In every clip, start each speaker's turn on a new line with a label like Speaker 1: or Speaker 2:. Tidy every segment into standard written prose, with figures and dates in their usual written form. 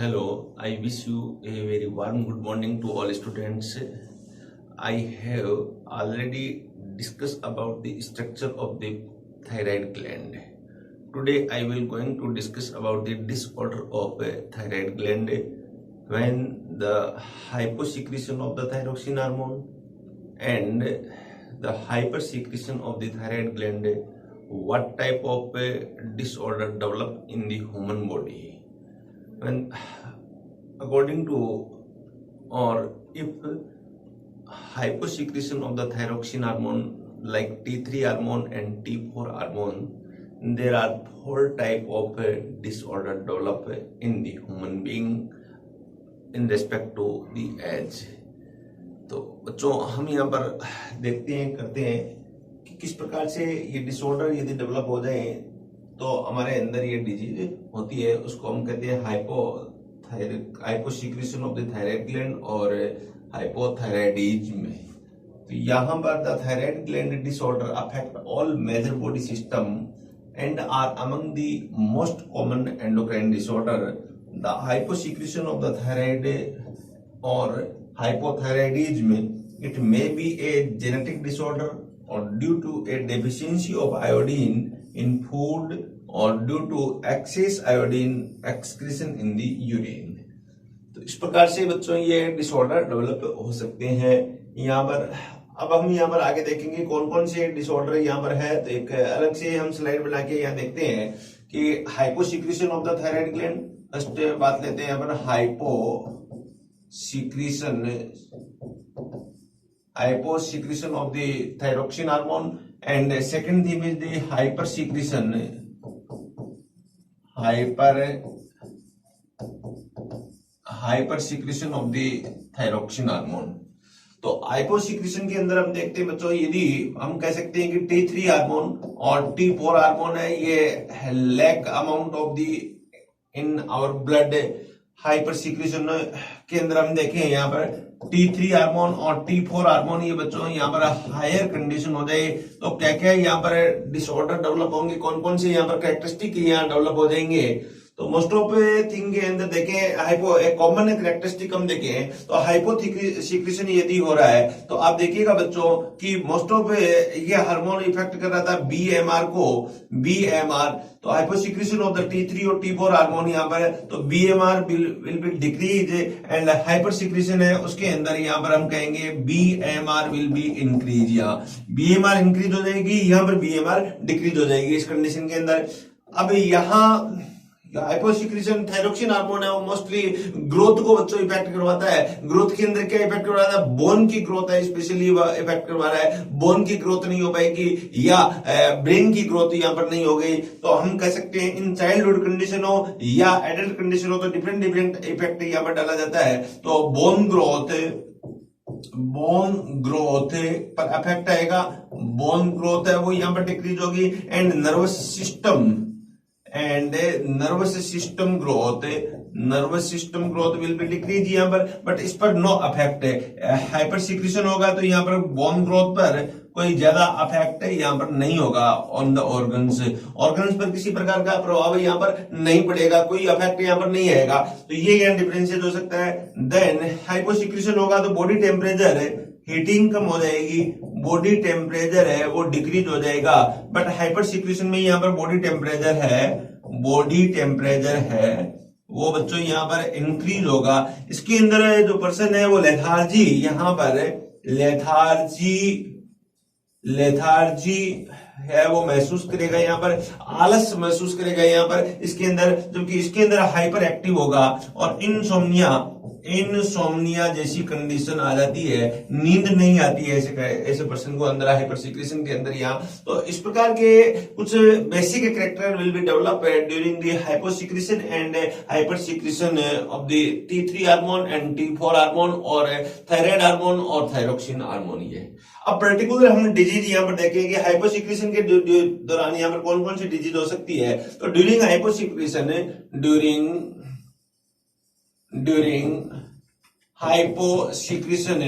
Speaker 1: Hello, I wish you a very warm good morning to all students. I have already discussed about the structure of the thyroid gland. Today I will going to discuss about the disorder of a thyroid gland when the hyposecretion of the thyroxine hormone and the hypersecretion of the thyroid gland, what type of disorder develop in the human body. When according to or if hyposecretion of the thyroxine hormone like T3 hormone and T4 hormone, there are four type of disorder develop in the human being in respect to the age. तो बच्चों हम यहाँ पर देखते हैं करते हैं कि किस प्रकार से ये डिसऑर्डर यदि डेवलप हो जाए तो हमारे अंदर ये डिजीज होती है, उसको हम कहते हैं hyposecretion of the thyroid gland और हाइपोथायराइडिज्म। तो यहाँ पर the thyroid gland disorder affect all major body system and are among the most common endocrine disorder. The hyposecretion of the thyroid और hypothyroidism, it may be a genetic disorder or due to a deficiency of iodine in food or due to excess iodine excretion in the urine। तो इस प्रकार से बच्चों ये disorder develop हो सकते हैं। यहाँ पर अब हम यहाँ पर आगे देखेंगे कौन कौन से डिसऑर्डर यहाँ पर है। तो एक अलग से हम स्लाइड बना के यहाँ देखते हैं कि hyposecretion of the thyroid gland, first बात लेते हैं यहाँ पर hyposecretion of the thyroxine hormone, and second thing is the hypersecretion of the thyroxine hormone। तो हाइपोसिक्रेशन के अंदर हम देखते हैं बच्चों, यदि हम कह सकते हैं कि T3 हार्मोन और T4 हार्मोन है, ये lack amount of the in our blood. Hypersecretion के अंदर हम देखें यहाँ पर T3 हार्मोन और T4 हार्मोन ये बच्चों यहाँ पर हायर कंडीशन हो जाए तो क्या क्या यहाँ पर डिसऑर्डर डेवलप होंगे, कौन कौन से यहाँ पर कैरेक्टरिस्टिक यहाँ डेवलप हो जाएंगे। तो मोस्ट ऑफ थिंग के अंदर देखें हाइपो एक कॉमन कैरेक्टरिस्टिक हम देखें तो हाइपोसिक्रेशन यदि हो रहा है तो आप देखिएगा बच्चों कि मोस्ट ऑफ ये हार्मोन इफेक्ट कर रहा था बीएमआर को, बीएमआर। तो हाइपोसिक्रेशन ऑफ द T3 और T4 हार्मोन यहाँ पर है तो BMR will be decrease and hypersecretion है उसके अंदर यहाँ पर हम कहेंगे बीएमआर विल बी इंक्रीज। या बीएमआर इंक्रीज हो जाएगी, यहाँ पर बीएमआर डिक्रीज हो जाएगी इस कंडीशन के अंदर। अब यहाँ हाइपोसिक्रेशन थायरोक्सिन हार्मोन है वो मोस्टली ग्रोथ को बच्चों इफेक्ट करवाता है। ग्रोथ के अंदर क्या इफेक्ट करवाता है, बोन की ग्रोथ है स्पेशली इफेक्ट करवा रहा है। बोन की ग्रोथ नहीं हो पाएगी या ब्रेन की ग्रोथ यहाँ पर नहीं हो गई तो हम कह सकते हैं इन चाइल्डहुड कंडीशन हो या एडल्ट कंडीशन हो तो डिफरेंट डिफरेंट इफेक्ट यहाँ पर डाला जाता है। तो बोन ग्रोथ पर इफेक्ट आएगा, बोन ग्रोथ है वो यहाँ पर डिक्रीज होगी and nervous system growth will be decrease यहाँ पर, बट इस पर नो अफेक्ट है। हाइपरसिक्रेशन होगा तो यहाँ पर बोन ग्रोथ पर कोई ज्यादा अफेक्ट यहाँ पर नहीं होगा ऑन द ऑर्गन्स पर किसी प्रकार का प्रभाव यहाँ पर नहीं पड़ेगा, कोई अफेक्ट यहाँ पर नहीं आएगा। तो ये यहाँ डिफरेंशिएट हो सकता है। देन हाइपोसिक्रेशन होगा तो बॉडी टेम्परेचर हीटिंग कम हो जाएगी, बॉडी टेम्परेचर है वो डिक्रीज हो जाएगा। बट हाइपरसिक्रेशन में यहाँ पर बॉडी टेम्परेचर है वो बच्चों यहाँ पर इंक्रीज होगा। इसके अंदर जो पर्सन है वो लेथार्जी यहाँ पर लेथार्जी है वो महसूस करेगा, यहाँ पर आलस महसूस करेगा यहाँ पर इसके अंदर, जबकि इसके अंदर हाइपर एक्टिव होगा और इनसोम्निया जैसी कंडीशन आ जाती है, नींद नहीं आती है ऐसे पर्सन को अंदर हाइपरसिक्रेशन के अंदर यहाँ। तो इस प्रकार के कुछ basic character will be develop during the hyposecretion and hypersecretion of the T3 hormone and T4 hormone और थायराइड हार्मोन और थायरोक्सिन हार्मोन। ये अब पर्टिकुलर हम डिजीज यहाँ पर देखेंगे हाइपोसिक्रेशन के दौरान यहाँ पर कौन कौन सी डिजीज हो सकती है। तो ड्यूरिंग हाइपोसिक्रेशन हाइपोसिक्रेशन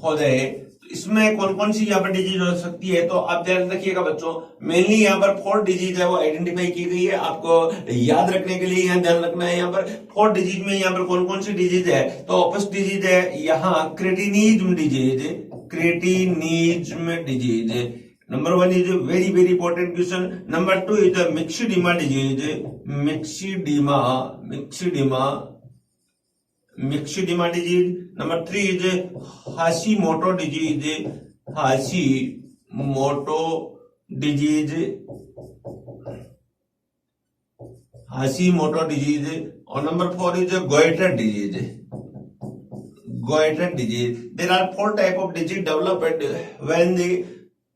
Speaker 1: हो जाए इसमें कौन कौन सी यहाँ पर डिजीज हो सकती है, तो आप ध्यान रखिएगा बच्चों, मेनली यहाँ पर 4 डिजीज है वो आइडेंटिफाई की गई है। आपको याद रखने के लिए यहाँ ध्यान रखना है, यहाँ पर 4 डिजीज में यहाँ पर कौन कौन सी डिजीज है। तो फर्स्ट डिजीज है यहाँ cretinism disease, cretinism disease. Number 1 is very very important question. Number 2 is myxoedema disease, myxoedema disease. Number 3 is Hashimoto disease, Hashimoto disease, Hashimoto disease. और number 4 is goitre disease, goitre disease. There are 4 type of disease developed when the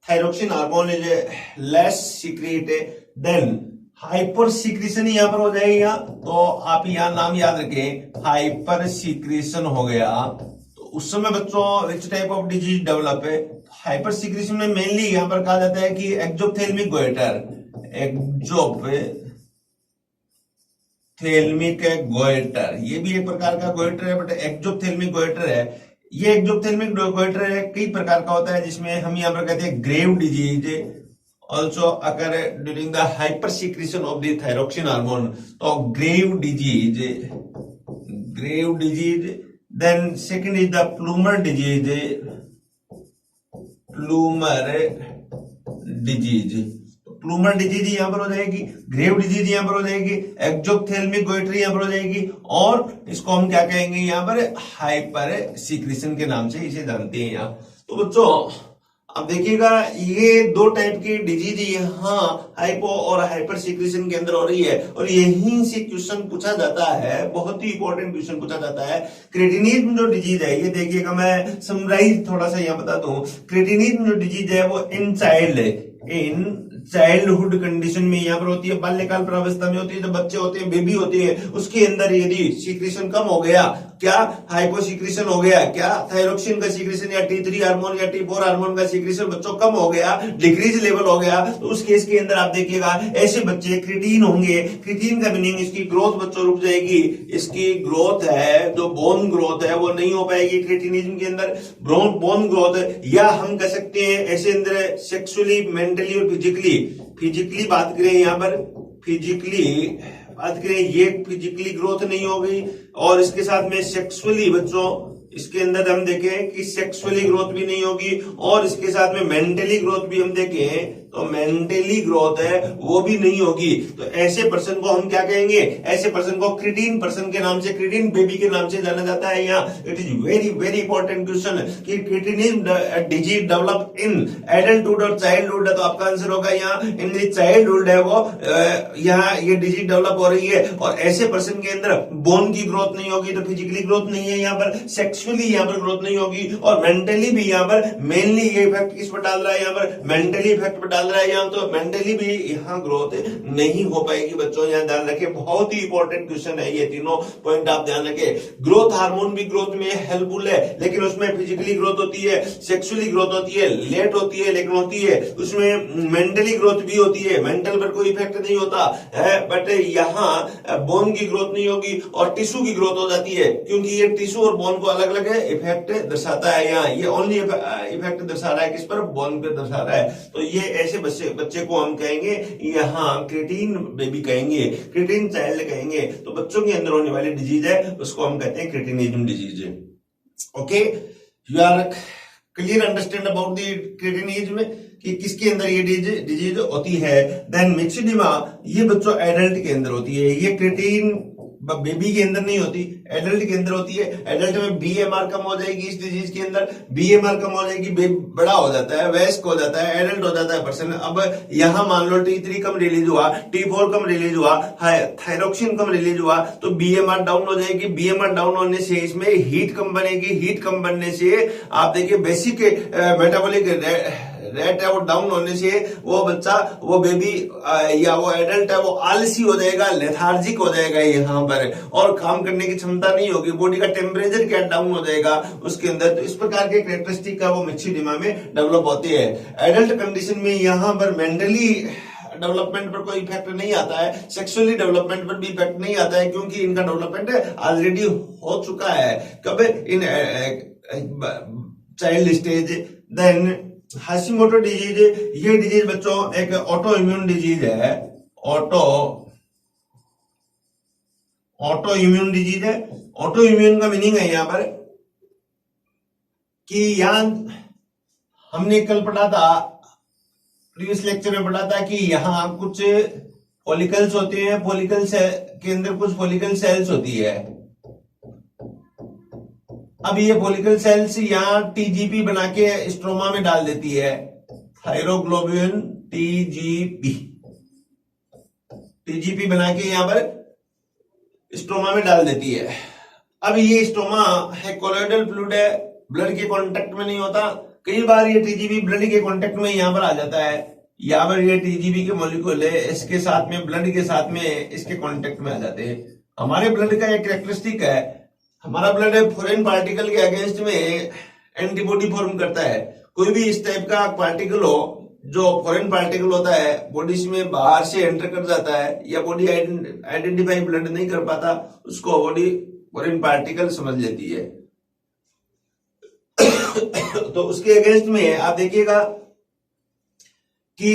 Speaker 1: thyroxine hormone is less secreted, then hypersecretion यहां पर हो जाएगा। तो आप यहां नाम याद रखें, हाइपर सीक्रेशन हो गया तो उस समय बच्चों which type of disease develop है। हाइपर सीक्रेशन में मेनली यहां पर कहा जाता है कि एक्सोप्थेल्मिक गोइटर, एक्सोप्थेल्मिक गोइटर, ये भी एक प्रकार का गोइटर है बट एक्सोप्थेल्मिक गोइटर है। ये एक्सोप्थेल्मिक गोइटर है कई प्रकार का होता है, जिसमें हम यहां पर कहते हैं Grave disease also occur during the hypersecretion of the thyroxine hormone, तो grave disease। then second is the Plumer disease, Plummer disease यहां पर हो जाएगी, ग्रेव डिजीज यहां पर हो जाएगी, एक्सोप्थेल्मिक गोइटरी यहां पर हो जाएगी, और इसको हम क्या कहेंगे यहां पर, हाइपर सीक्रेशन के नाम से इसे जानते हैं यहां। तो बच्चों अब देखिएगा, ये 2 टाइप की डिजीज यहाँ हाइपो और हाइपर सीक्रेशन के अंदर हो रही है, और यहीं से क्वेश्चन पूछा जाता है, बहुत ही इंपॉर्टेंट क्वेश्चन पूछा जाता है। क्रेटिनिज्म जो डिजीज है, ये देखिएगा मैं समराइज थोड़ा सा यहाँ बता दूं। क्रेटिनिज्म जो डिजीज है वो इन चाइल्डहुड कंडीशन में यहाँ पर होती है, बाल्यकाल प्रावस्था में होती है, जब बच्चे होते हैं, बेबी होती है, उसके अंदर यदि सीक्रेशन कम हो गया, क्या हाइपो सीक्रेशन हो गया, क्या थायरोक्सिन का सीक्रेशन या T3 हार्मोन या T4 हार्मोन का सीक्रेशन बच्चों कम हो गया, डिक्रीज लेवल हो गया, तो उस केस के अंदर आप देखिएगा ऐसे बच्चे क्रिटीन होंगे। क्रिटीन का मीनिंग इसकी ग्रोथ बच्चों रुक जाएगी, इसकी ग्रोथ है जो बोन ग्रोथ है वो नहीं हो पाएगी क्रिटिनिज्म के अंदर, बोन ग्रोथ। या हम कह सकते हैं ऐसे अंदर सेक्सुअली, मेंटली और फिजिकली बात करें, यहां पर फिजिकली बात करें, ये फिजिकली ग्रोथ नहीं होगी, और इसके साथ में सेक्सुअली बच्चों इसके अंदर हम देखें कि सेक्सुअली ग्रोथ भी नहीं होगी, और इसके साथ में मेंटली ग्रोथ भी हम देखें तो मेंटली ग्रोथ है वो भी नहीं होगी। तो ऐसे पर्सन को हम क्या कहेंगे, ऐसे पर्सन को क्रिटीन पर्सन के नाम से, क्रिटीन बेबी के नाम से जाना जाता है। यहाँ it is very very important question कि cretinism disease develop in adulthood और चाइल्डहुड है, तो आपका आंसर होगा यहाँ इन चाइल्डहुड है वो, यहाँ ये डिजीज डेवलप हो रही है, और ऐसे पर्सन के अंदर बोन की ग्रोथ नहीं होगी, तो फिजिकली ग्रोथ नहीं है यहाँ पर, सेक्सुअली यहाँ पर ग्रोथ नहीं होगी, और मेंटली भी यहाँ पर मेनली ये इफेक्ट किस पर डाल रहा है, यहाँ पर मेंटली इफेक्ट पर डाल रहा है यहाँ, तो मेंटली भी यहाँ ग्रोथ नहीं हो पाएगी बच्चों, यहाँ ध्यान रखें, बहुत ही इंपॉर्टेंट क्वेश्चन है ये, तीनों पॉइंट आप ध्यान रखें। ग्रोथ हार्मोन भी ग्रोथ में हेल्पफुल है, लेकिन उसमें फिजिकली ग्रोथ होती है, सेक्सुअली ग्रोथ होती है, लेट होती है लेकिन होती है, उसमें मेंटली ग्रोथ भी होती है, मेंटल पर कोई इफेक्ट नहीं होता है, बट यहाँ बोन की ग्रोथ नहीं होगी और टिश्यू की ग्रोथ हो जाती है, क्योंकि ये टिश्यू और बोन को अलग अलग इफेक्ट दर्शाता है। यहाँ ये ओनली इफेक्ट दर्शा रहा है किस पर, बोन पे दर्शा रहा है। तो ये ऐसे बच्चे को हम कहेंगे यहाँ क्रिटीन बेबी कहेंगे, क्रिटीन चाइल्ड कहेंगे। तो बच्चों के अंदर होने वाली डिजीज है उसको हम कहते हैं cretinism disease. Okay, you are clear understand about the cretinism कि किसके अंदर ये डिजीज होती है। देन मिक्सिडिमा, ये बच्चों एडल्ट के अंदर होती है, ये क्रिटीन बेबी के अंदर नहीं होती, एडल्ट के अंदर होती है। एडल्ट में बीएमआर कम हो जाएगी, इस डिजीज के अंदर बीएमआर कम हो जाएगी, बड़ा हो जाता है, वयस्क हो जाता है, एडल्ट हो जाता है पर्सन। अब यहां मान लो T3 कम रिलीज हुआ, T4 कम रिलीज हुआ, थायरोक्सिन कम रिलीज हुआ, तो बीएमआर डाउन हो जाएगी। बीएमआर डाउन होने से इसमें हीट कम बनेगी, हीट कम बनने से आप देखिए बेसिक मेटाबॉलिक रेट है वो डाउन होने से वो बच्चा, वो बेबी या वो एडल्ट है वो आलसी हो जाएगा, लेथार्जिक हो जाएगा यहाँ पर, और काम करने की क्षमता नहीं होगी, बॉडी का टेम्परेचर क्या डाउन हो जाएगा उसके अंदर। तो इस प्रकार के कैरेक्टरिस्टिक का वो मिक्सिडिमा में डेवलप होती है। एडल्ट कंडीशन में यहाँ पर मेंटली डेवलपमेंट पर कोई इफेक्ट नहीं आता है, सेक्सुअली डेवलपमेंट पर भी इफेक्ट नहीं आता है, क्योंकि इनका डेवलपमेंट ऑलरेडी हो चुका है। कब, in child stage. Then Hashimoto disease, ये डिजीज बच्चों एक ऑटो इम्यून डिजीज है, ऑटो इम्यून डिजीज है। ऑटो इम्यून का मीनिंग है यहाँ पर कि यहां हमने कल पढ़ा था, प्रीवियस लेक्चर में पढ़ा था कि यहाँ कुछ फॉलिकल्स होते हैं, फॉलिकल्स के अंदर कुछ फॉलिकल सेल्स होती है। अब ये फॉलिकल सेल्स यहाँ टीजीपी बना के स्ट्रोमा में डाल देती है, थायरोग्लोबुलिन टीजीपी बना के यहाँ पर स्ट्रोमा में डाल देती है। अब ये स्ट्रोमा है कोलोइडल फ्लूइड है, ब्लड के कांटेक्ट में नहीं होता। कई बार ये टीजीबी ब्लड के कांटेक्ट में यहाँ पर आ जाता है, यहाँ पर ये टीजीबी के मॉलिक्यूल है, इसके साथ में ब्लड के साथ में इसके कांटेक्ट में आ जाते हैं। हमारे ब्लड का एक कैरेक्टरिस्टिक है, हमारा ब्लड फॉरेन पार्टिकल के अगेंस्ट में एंटीबॉडी फॉर्म करता है। कोई भी इस टाइप का पार्टिकल हो जो फॉरेन पार्टिकल होता है, बॉडी में बाहर से एंटर कर जाता है या बॉडी आइडेंटिफाई ब्लड नहीं कर पाता, उसको बॉडी फॉरेन पार्टिकल समझ लेती है। तो उसके अगेंस्ट में आप देखिएगा कि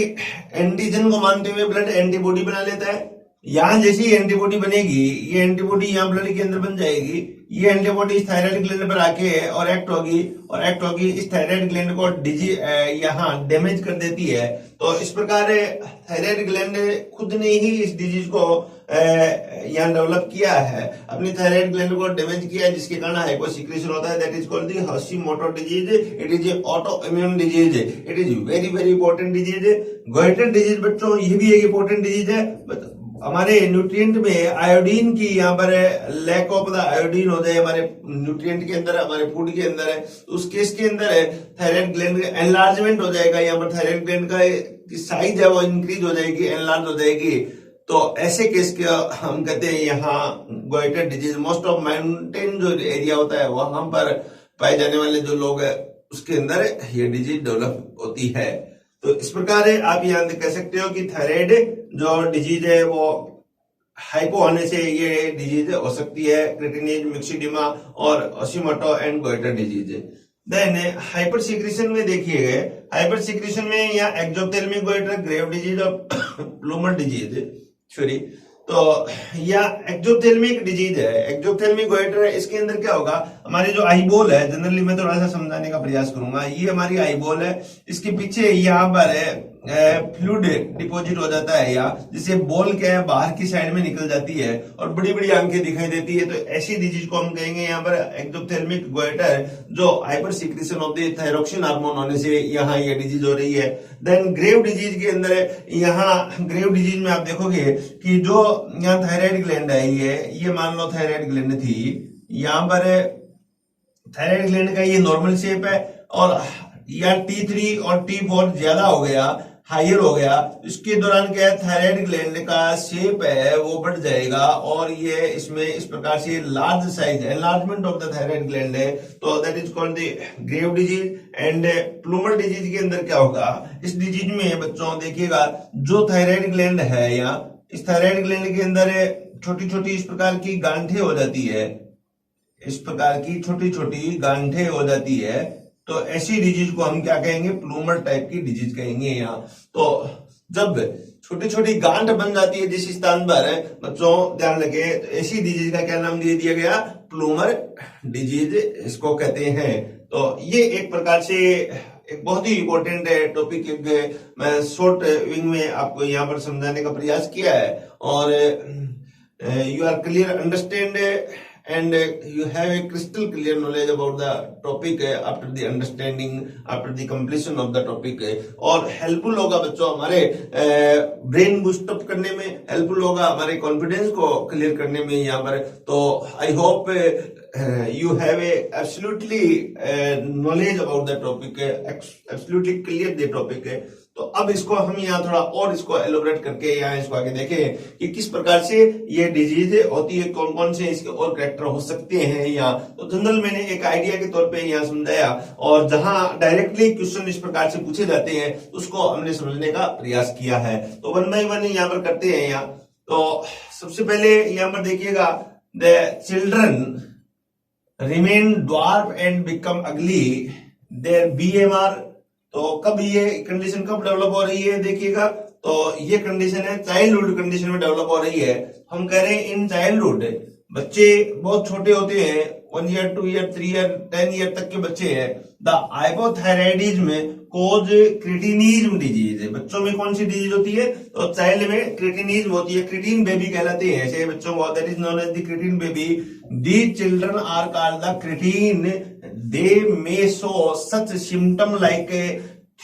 Speaker 1: एंटीजन को मानते हुए ब्लड एंटीबॉडी बना लेता है। यहां जैसी एंटीबॉडी बनेगी, ये एंटीबॉडी यहां ब्लड के अंदर बन जाएगी, ये एंटीबॉडी इस थायराइड ग्लैंड पर आके और एक्ट होगी इस थायराइड ग्लैंड को यहाँ डैमेज कर देती है। तो इस प्रकार थायराइड ग्लैंड खुद ने ही इस डिजीज को यहाँ डेवलप किया है, अपनी थायराइड ग्लैंड को डैमेज किया है, जिसके कारण हाइपोसिक्रेशन होता है। That is called the Hashimoto disease. It is A auto immune disease, it is very very important disease. Goitre disease बच्चों ये भी एक इंपॉर्टेंट डिजीज है। हमारे न्यूट्रिएंट में आयोडीन की यहाँ पर लैक ऑफ द आयोडीन हो जाए हमारे न्यूट्रिएंट के अंदर, हमारे फूड के अंदर है, तो उस केस के अंदर थायराइड ग्लैंड का एनलार्जमेंट हो जाएगा, यहाँ पर थायराइड ग्लैंड का साइज है वो इंक्रीज हो जाएगी, एनलार्ज हो जाएगी। तो ऐसे केस के हम कहते हैं यहाँ goitre disease. Most of mountain जो एरिया होता है वहां पर पाए जाने वाले जो लोग है उसके अंदर ये डिजीज डेवलप होती है। तो इस प्रकार आप यहाँ कह सकते हो कि थायराइड जो डिजीज है वो हाइपो होने से ये डिजीज हो सकती है, क्रेटिनिज, मिक्सिडिमा और Hashimoto and goitre disease. Then hyper secretion में देखिए, हाइपर सिक्रेशन में यहाँ एक्सोथेल्मिक गोइटर, ग्रेव डिजीज और प्लूमर डिजीज, सॉरी, तो यह एक्सोथेल्मिक डिजीज है, एक्सोथेल्मिक गोइटर है। इसके अंदर क्या होगा, हमारे जो आई बॉल है, जनरली मैं थोड़ा सा समझाने का प्रयास करूंगा। ये हमारी आई बॉल है, इसके पीछे यहाँ पर फ्लूइड डिपॉजिट हो जाता है, या जिसे बॉल क्या है बाहर की साइड में निकल जाती है और बड़ी बड़ी आंखें दिखाई देती है। तो ऐसी डिजीज को हम कहेंगे यहाँ पर एक्सोथेल्मिक गोइटर, जो hyper secretion of the thyroxine hormone होने से यहाँ ये डिजीज हो रही है। देन ग्रेव डिजीज के अंदर यहाँ ग्रेव डिजीज में आप देखोगे कि जो यहाँ थायराइड ग्लैंड है, ये मान लो थायराइड ग्लैंड थी, यहाँ पर थायराइड ग्लैंड का ये नॉर्मल शेप है और या T3 और T4 ज्यादा हो गया, हायर हो गया, इसके दौरान क्या है थायराइड ग्लैंड का शेप है वो बढ़ जाएगा और ये इसमें इस प्रकार से large size enlargement of the thyroid gland है। तो that is called the grave disease. And Plummer disease के अंदर क्या होगा, इस डिजीज में बच्चों देखिएगा जो थायराइड ग्लैंड है या इस थायराइड ग्लैंड के अंदर छोटी छोटी इस प्रकार की गांठें हो जाती है, इस प्रकार की छोटी छोटी गांठें हो जाती है। तो ऐसी डिजीज को हम क्या कहेंगे, प्लूमर टाइप की डिजीज कहेंगे यहाँ। तो जब छोटी छोटी गांठ बन जाती है जिस स्थान पर बच्चों ध्यान रखे, तो ऐसी डिजीज का क्या नाम दे दिया गया, प्लूमर डिजीज इसको कहते हैं। तो ये एक प्रकार से एक बहुत ही इंपॉर्टेंट टॉपिक मैं शॉर्ट विंग में आपको यहाँ पर समझाने का प्रयास किया है और you are clear understand and you have a crystal clear knowledge about the topic after the understanding, after the completion of the topic, और हेल्पफुल होगा बच्चों हमारे ब्रेन बूस्ट अप करने में, हेल्पफुल होगा हमारे कॉन्फिडेंस को क्लियर करने में यहाँ पर। तो I hope you have a absolutely knowledge about the topic, absolutely clear the topic। तो अब इसको हम यहाँ थोड़ा और इसको एलोबरेट करके यहाँ इसको आगे देखें कि किस प्रकार से ये डिजीज होती है, कौन कौन से इसके और कैरेक्टर हो सकते हैं यहाँ। तो जनरल मैंने एक आइडिया के तौर पे यहाँ समझाया और जहां डायरेक्टली क्वेश्चन इस प्रकार से पूछे जाते हैं उसको हमने समझने का प्रयास किया है। तो वन बाय वन यहाँ पर करते हैं यहाँ। तो सबसे पहले यहाँ पर देखिएगा, the children remain dwarf and become ugly their BMR. तो कब ये कंडीशन कब डेवलप हो रही है देखिएगा, तो ये कंडीशन है चाइल्डहुड कंडीशन में डेवलप हो रही है। हम कह रहे हैं इन चाइल्डहुड, बच्चे बहुत छोटे होते हैं, 1 ईयर 2 ईयर 3 ईयर 10 ईयर तक के बच्चे हैं। The hypothyroidism cause cretinism disease. बच्चों में कौन सी डिजीज होती है, तो चाइल्ड में क्रिटिनिज्म होती है, क्रिटिन बेबी कहलाते हैं ऐसे बच्चों को, that is known as the cretin baby. These children are called the cretin, they may show such symptom like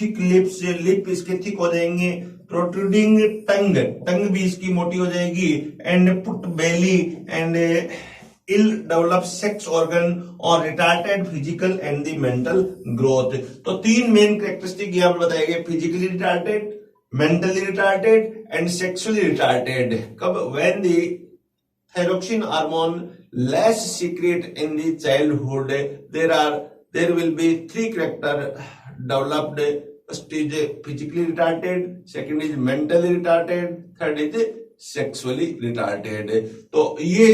Speaker 1: thick lips, lip इसके थिक हो जाएंगे, प्रोट्रूडिंग टंग, टंग भी इसकी मोटी हो जाएगी, and pot belly and ill develop sex organ और retarded physical and the mental growth. तो 3 मेन कैरेक्टरिस्टिक यहाँ पर बताए गए, physically retarded, mentally retarded and sexually retarded. कब, when the thyroxine hormone less secret in the childhood, there will be 3 character developed. First is physically retarded, second is mentally retarded, third is sexually retarded। तो ये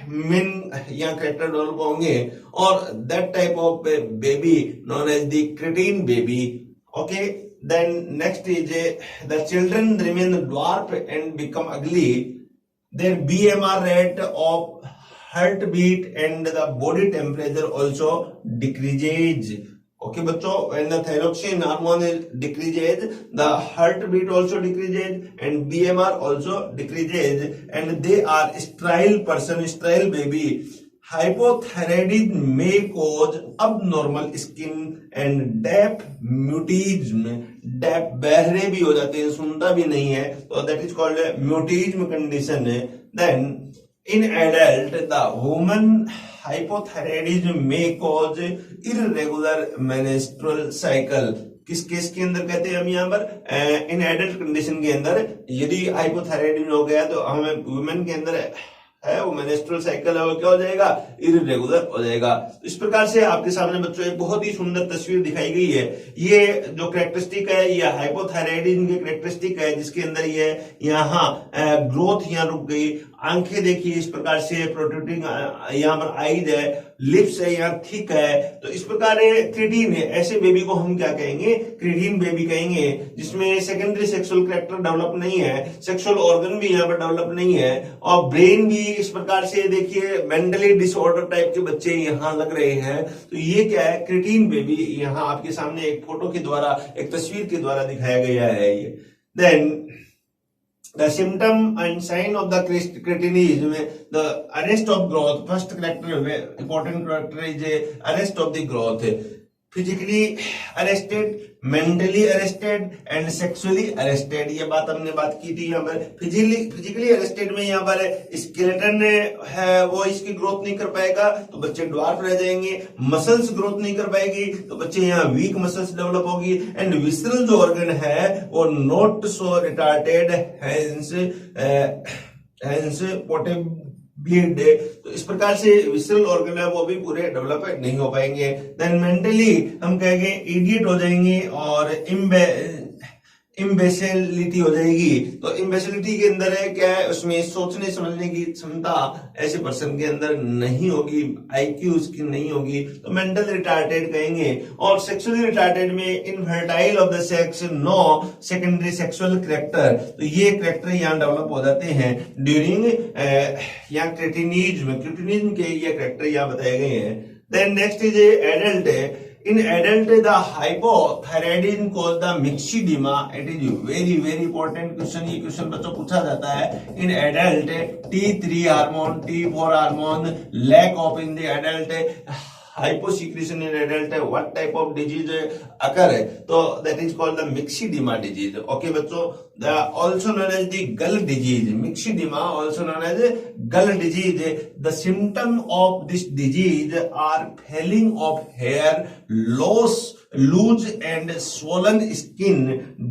Speaker 1: main यहाँ character develop होंगे, और that type of baby known as the cretin baby. Okay, then next is the children remain dwarf and become ugly, their BMR rate of heartbeat and the body temperature also decreases। Okay बच्चों, when the thyroxine hormone is decreases, the heartbeat also decreases and BMR also decreases, and they are sterile person, sterile baby। Hypothyroidism may cause abnormal skin and deaf mutism, deaf बहरे भी हो जाते हैं, सुनता भी नहीं है, तो that is called mutism condition. Then in adult the woman hypothyroidism may cause irregular menstrual cycle. किस केस के अंदर कहते हैं हम यहाँ पर, इन एडल्ट कंडीशन के अंदर यदि हाइपोथायराइडिज्म हो गया तो हमें वुमेन के अंदर है वो मेंस्ट्रुअल साइकिल है वो क्या हो जाएगा, इररेगुलर हो जाएगा। इस प्रकार से आपके सामने बच्चों एक बहुत ही सुंदर तस्वीर दिखाई गई है। ये जो कैरेक्टरिस्टिक है ये हाइपोथायराइडिज्म की कैरेक्टरिस्टिक है, जिसके अंदर ये यहाँ ग्रोथ यहाँ रुक गई, आंखें देखिए इस प्रकार से प्रोट्रूडिंग यहाँ पर आईज है, लिप्स है यहाँ थिक है, तो इस प्रकार क्रिटीन है। ऐसे बेबी को हम क्या कहेंगे, क्रिटीन बेबी कहेंगे, जिसमें सेकेंडरी सेक्सुअल कैरेक्टर डेवलप नहीं है, सेक्सुअल ऑर्गन भी यहाँ पर डेवलप नहीं है, और ब्रेन भी इस प्रकार से देखिए मेंटली डिसऑर्डर टाइप के बच्चे यहाँ लग रहे हैं। तो ये क्या है, क्रिटीन बेबी यहाँ आपके सामने एक फोटो के द्वारा, एक तस्वीर के द्वारा दिखाया गया है ये। Then the symptom and sign of the cretinism, the arrest of growth, first character, important character is arrest of the growth, physically arrested, mentally arrested and sexually arrested। ये बात हमने बात की थी यहाँ पर। फिजिकली अरेस्टेड में यहाँ पर स्केलेटन है वो इसकी ग्रोथ नहीं कर पाएगा तो बच्चे ड्वार्फ रह जाएंगे, मसल्स ग्रोथ नहीं कर पाएगी तो बच्चे यहाँ वीक मसल्स डेवलप होगी, एंड विसरल जो ऑर्गन है वो not so retarded, hence bleed. तो इस प्रकार से विसरल ऑर्गन है वो भी पूरे डेवलप नहीं हो पाएंगे। देन मेंटली हम कहेंगे इडियट हो जाएंगे और इम्बेसिलिटी हो जाएगी। तो इम्बेसिलिटी के अंदर है क्या है, उसमें सोचने समझने की क्षमता ऐसे पर्सन के अंदर नहीं होगी, आईक्यू उसकी नहीं होगी, तो मेंटल रिटार्टेड कहेंगे। और सेक्सुअली रिटार्टेड में infertile of the sex, no secondary sexual character, तो ये कैरेक्टर यहाँ डेवलप हो जाते हैं ड्यूरिंग यहाँ क्रिटिनिज्म के ये कैरेक्टर यहाँ बताए गए हैं। Then next is adult. In adult, the hypothyroidism cause the myxedema. It is very important question। ये क्वेश्चन बच्चों पूछा जाता है। In adult, T3 hormone, T4 hormone lack of in the adult, hyposecretion in adult, what type of disease occur है, तो that is called the myxedema disease। Okay बच्चों, the also known as the gull disease, myxedema also known as gull disease। The symptom of this disease are falling of hair, loose and swollen skin,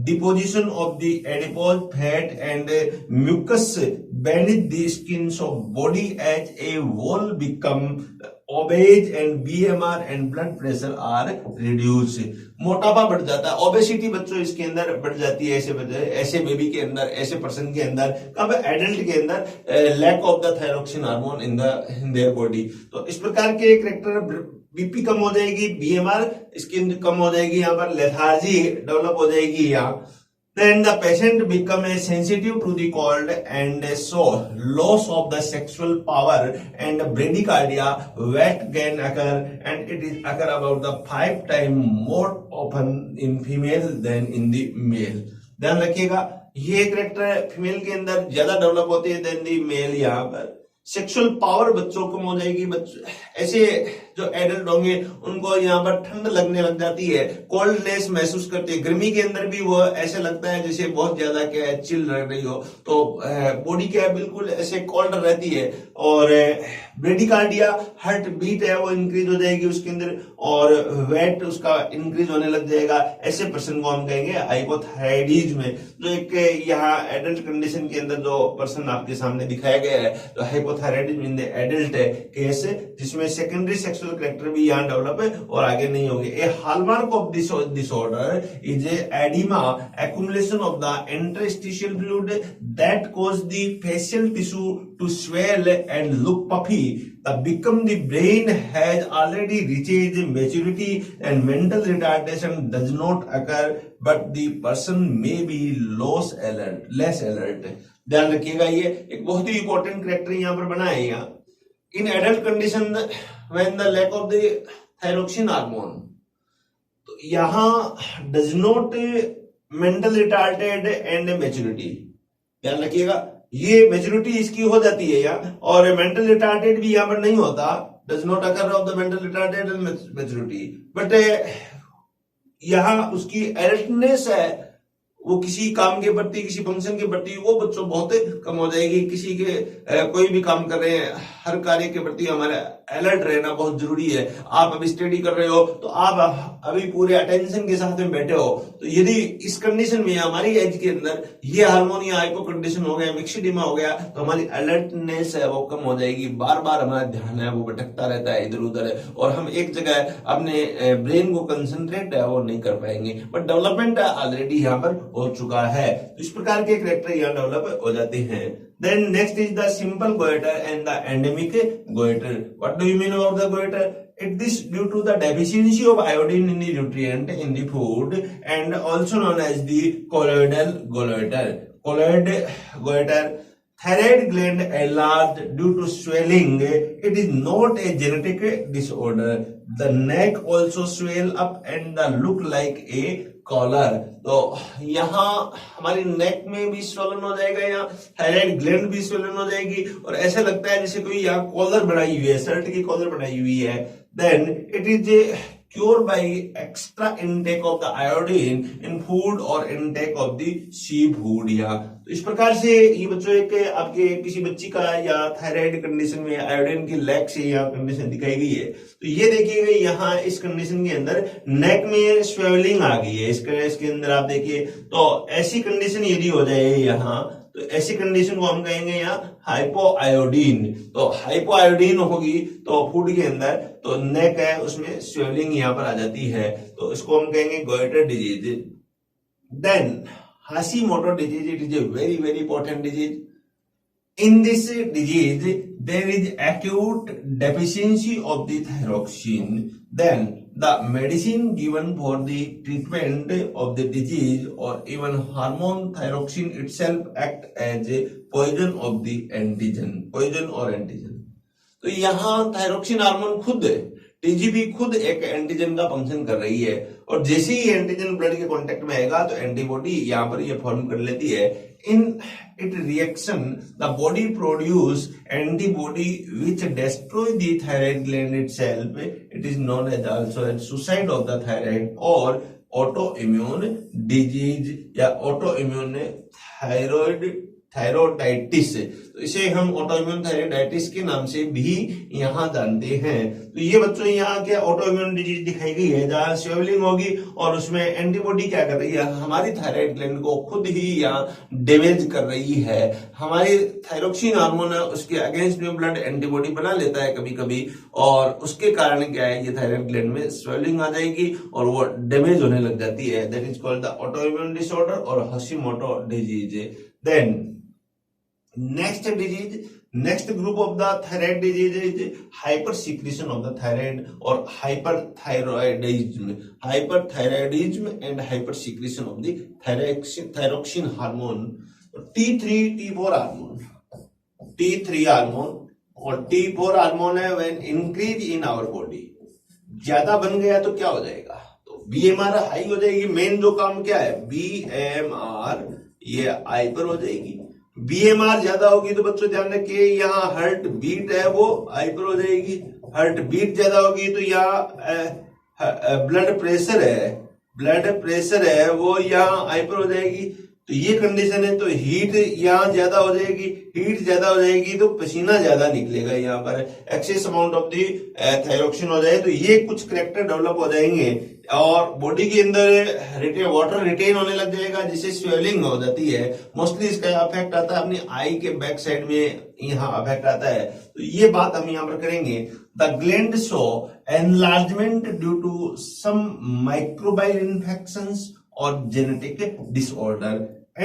Speaker 1: deposition of the adipose fat and mucus beneath the skin, so body as a whole become obese and BMR and blood pressure are reduced। मोटापा बढ़ जाता है, obesity बच्चों इसके अंदर बढ़ जाती है ऐसे बेबी के अंदर, ऐसे पर्सन के अंदर। कब, एडल्ट के अंदर lack of the thyroxine hormone in their body. तो इस प्रकार के कैरेक्टर बीपी कम हो जाएगी, बीएमआर इसकी कम हो जाएगी, यहाँ पर लेथार्जी डेवलप हो जाएगी यहाँ। Then the patient become sensitive to the cold and so loss of the sexual power and bradycardia weight gain occur and it is occur about the 5 times more often in female than in the male। ध्यान रखिएगा ये character female के अंदर ज्यादा develop होती है then दी mail. यहाँ पर सेक्सुअल पावर बच्चों कम हो जाएगी, ऐसे जो एडल्ट होंगे उनको यहाँ पर ठंड लगने लग जाती है, कोल्डनेस महसूस करते हैं, गर्मी के अंदर भी वो ऐसे लगता है जैसे बहुत ज्यादा क्या है चिल लग रही हो, तो बॉडी क्या है बिल्कुल ऐसे कोल्ड रहती है। और ब्रेडिकार्डिया हार्ट बीट है वो इंक्रीज हो जाएगी उसके अंदर और वेट उसका इंक्रीज होने लग जाएगा। ऐसे पर्सन को हम कहेंगे हाइपोथायराइडिज्म। जो एक यहाँ एडल्ट कंडीशन के अंदर जो पर्सन आपके सामने दिखाया गया है तो हाइपोथायराइडिज्म इन द एडल्ट है केस, जिसमें सेकेंडरी सेक्सुअल कैरेक्टर भी यहाँ डेवलप है और आगे नहीं होगी। A hallmark of this disorder is oedema, accumulation of the interstitial fluid that cause the facial tissue to swell and look puffy. The become the brain has already reached maturity and mental retardation does not occur, but the person may be less alert। ध्यान रखिएगा ये एक बहुत ही important character यहाँ पर बना है। यहाँ in adult condition when the lack of the thyroxine hormone, तो यहाँ does not mental retarded and maturity. ध्यान रखिएगा ये मैच्योरिटी इसकी हो जाती है यहाँ, और मेंटल रिटार्टेड भी यहाँ पर नहीं होता, does not occur of the mental retarded and maturity, but यहाँ उसकी अलर्टनेस है, वो किसी काम के प्रति किसी फंक्शन के प्रति वो बच्चों बहुत कम हो जाएगी। किसी के कोई भी काम कर रहे हैं हर कार्य के प्रति हमारा अलर्ट रहना बहुत जरूरी है। आप अभी स्टडी कर रहे हो तो आप अभी पूरे अटेंशन के साथ में बैठे हो, तो यदि इस कंडीशन में हमारी एज के अंदर ये हार्मोन या हाइपो कंडीशन हो गया, मिक्सिडिमा हो गया, तो हमारी अलर्टनेस है वो कम हो जाएगी। बार बार हमारा ध्यान है वो भटकता रहता है इधर उधर है, और हम एक जगह अपने ब्रेन को कंसंट्रेट है वो नहीं कर पाएंगे। बट डेवलपमेंट ऑलरेडी यहाँ पर हो चुका है, तो इस प्रकार के कैरेक्टर यहाँ डेवलप हो जाते हैं। Then next is the simple goiter and the endemic goiter। What do you mean about the goiter? It is due to the deficiency of iodine in the nutrient in the food and also known as the colloidal goiter। Colloid goiter, thyroid gland enlarged due to swelling। It is not a genetic disorder। The neck also swell up and the look like a collar. तो यहाँ हमारी नेक में भी swollen हो जाएगा, यहाँ thyroid gland भी swollen हो जाएगी और ऐसा लगता है जैसे कोई यहाँ कॉलर बनाई हुई है, शर्ट की कॉलर बनाई हुई है। Then it is cure by extra intake of the iodine in food और intake of the sea food. यहाँ तो इस प्रकार से ये बच्चों एक आपके किसी बच्ची का या थायराइड कंडीशन में आयोडीन की लैक से यहाँ कंडीशन दिखाई गई है। तो ये देखिएगा यहाँ इस कंडीशन के अंदर नेक में स्वेलिंग आ गई है, इसके अंदर आप देखिए। तो ऐसी कंडीशन यदि हो जाए यहाँ, तो ऐसी कंडीशन को हम कहेंगे यहाँ हाइपोआयोडीन। तो हाइपोआयोडीन होगी तो फूड के अंदर, तो नेक है उसमें स्वेलिंग यहाँ पर आ जाती है, तो इसको हम कहेंगे goitre disease. Then Hashimoto disease, it is a very very important disease. In this disease, there is acute deficiency of the thyroxine. Then the medicine given for the treatment of the disease or even hormone thyroxine itself act as a poison of the antigen, poison or antigen। तो यहाँ thyroxine hormone खुद TGB खुद एक antigen का function कर रही है, और जैसे ही एंटीजन ब्लड के कांटेक्ट में आएगा तो एंटीबॉडी यहाँ पर ये फॉर्म कर लेती है। In it reaction the body produce antibody which destroy the thyroid gland itself. It is known as also as suicide of the thyroid और ऑटो इम्यून डिजीज या ऑटो इम्यून थायरोइडाइटिस। तो इसे हम ऑटोइम्यून थायरोइडाइटिस के नाम से भी यहाँ जानते हैं। तो ये बच्चों यहाँ क्या ऑटोइम्यून डिजीज दिखाई गई है जहाँ स्वेलिंग होगी और उसमें एंटीबॉडी क्या कर रही है, हमारी थायराइड ग्लैंड को खुद ही यहाँ डैमेज कर रही है। हमारी थायरोक्सिन हार्मोन है उसके अगेंस्ट में ब्लड एंटीबॉडी बना लेता है कभी कभी, और उसके कारण क्या है ये थायराइड ग्लैंड में स्वेलिंग आ जाएगी और वो डैमेज होने लग जाती है। That is called the autoimmune disorder और Hashimoto disease. Then next group of the thyroid disease is hyper secretion of the thyroid और hyperthyroidism and hyper secretion of the thyroxine hormone. T3 T4 hormone और T4 hormone है when increase in our body, ज्यादा बन गया तो क्या हो जाएगा, तो बीएमआर हाई हो जाएगी। मेन जो काम क्या है, बीएमआर ये हाइपर हो जाएगी। बीएमआर ज्यादा होगी तो बच्चों ध्यान रखिए यहाँ हार्ट बीट है वो हाइपर हो जाएगी। हार्ट बीट ज्यादा होगी तो यहाँ ब्लड प्रेशर है वो यहाँ हाइपर हो जाएगी। तो ये कंडीशन है। तो हीट यहाँ ज्यादा हो जाएगी तो पसीना ज्यादा निकलेगा, यहाँ पर excess amount of the thyroxine हो जाए तो ये कुछ करेक्टर डेवलप हो जाएंगे और बॉडी के अंदर वाटर रिटेन होने लग जाएगा जिससे स्वेलिंग हो जाती है। मोस्टली इसका अफेक्ट आता है अपनी आई के बैक साइड में, यहाँ अफेक्ट आता है। तो ये बात हम यहाँ पर करेंगे। The gland show enlargement due to some microbial infections or genetic disorder,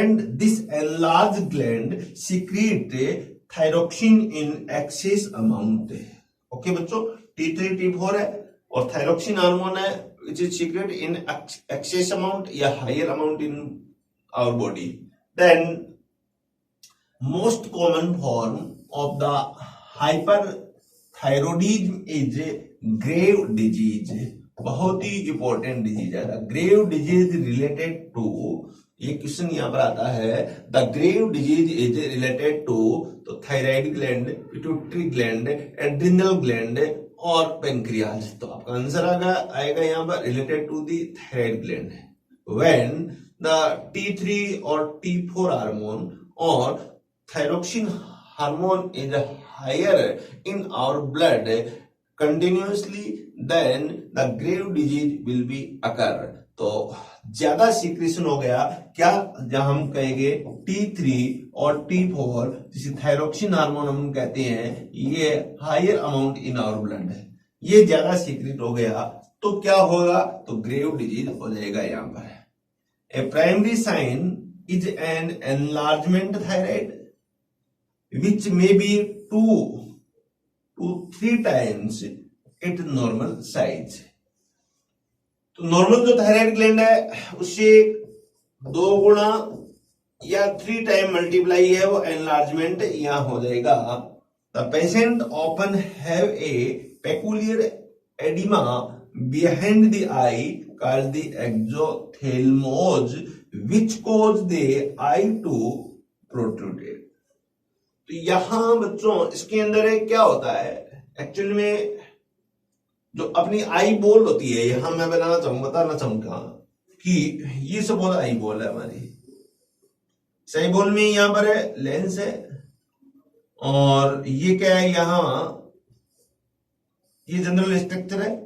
Speaker 1: and this enlarged gland secrete thyroxine in excess amount। Okay बच्चों, T3 T4 है और थायरोक्सिन हार्मोन है which is secrete in excess amount या higher amount in our body। Then most common form of the hyperthyroidism is grave disease। बहुत ही important disease है grave disease related to, ये question यहाँ पर आता है, the grave disease is related to तो thyroid gland, pituitary gland, adrenal gland और पेंक्रियाज। तो आपका आंसर आएगा यहाँ पर related to the thyroid gland. When the T3 और T4 हार्मोन और thyroxine hormone is higher in our blood continuously, then the grave disease will be occur। तो ज्यादा सीक्रेशन हो गया क्या, जहां हम कहेंगे T3 और T4 जिसे थायरोक्सिन हार्मोन हम कहते हैं, ये higher amount in our blood है, ये ज्यादा सीक्रेट हो गया तो क्या होगा, तो ग्रेव डिजीज हो जाएगा। यहाँ पर a primary sign is an enlargement thyroid which may be 2 to 3 times it normal size. तो नॉर्मल जो थायराइड ग्लैंड है उससे 2 गुना या 3 टाइम मल्टीप्लाई है वो एनलार्जमेंट यहां हो जाएगा। The patient often have a peculiar oedema behind the eye called the exophthalmos which cause the eye to protruded. तो यहां बच्चों इसके अंदर क्या होता है, एक्चुअली में जो अपनी आई बॉल होती है, यहां मैं बताना चाहूंगा कि ये सब आई बॉल है हमारी। सही बॉल में यहां पर लेंस है और ये क्या है, यहां ये जनरल स्ट्रक्चर है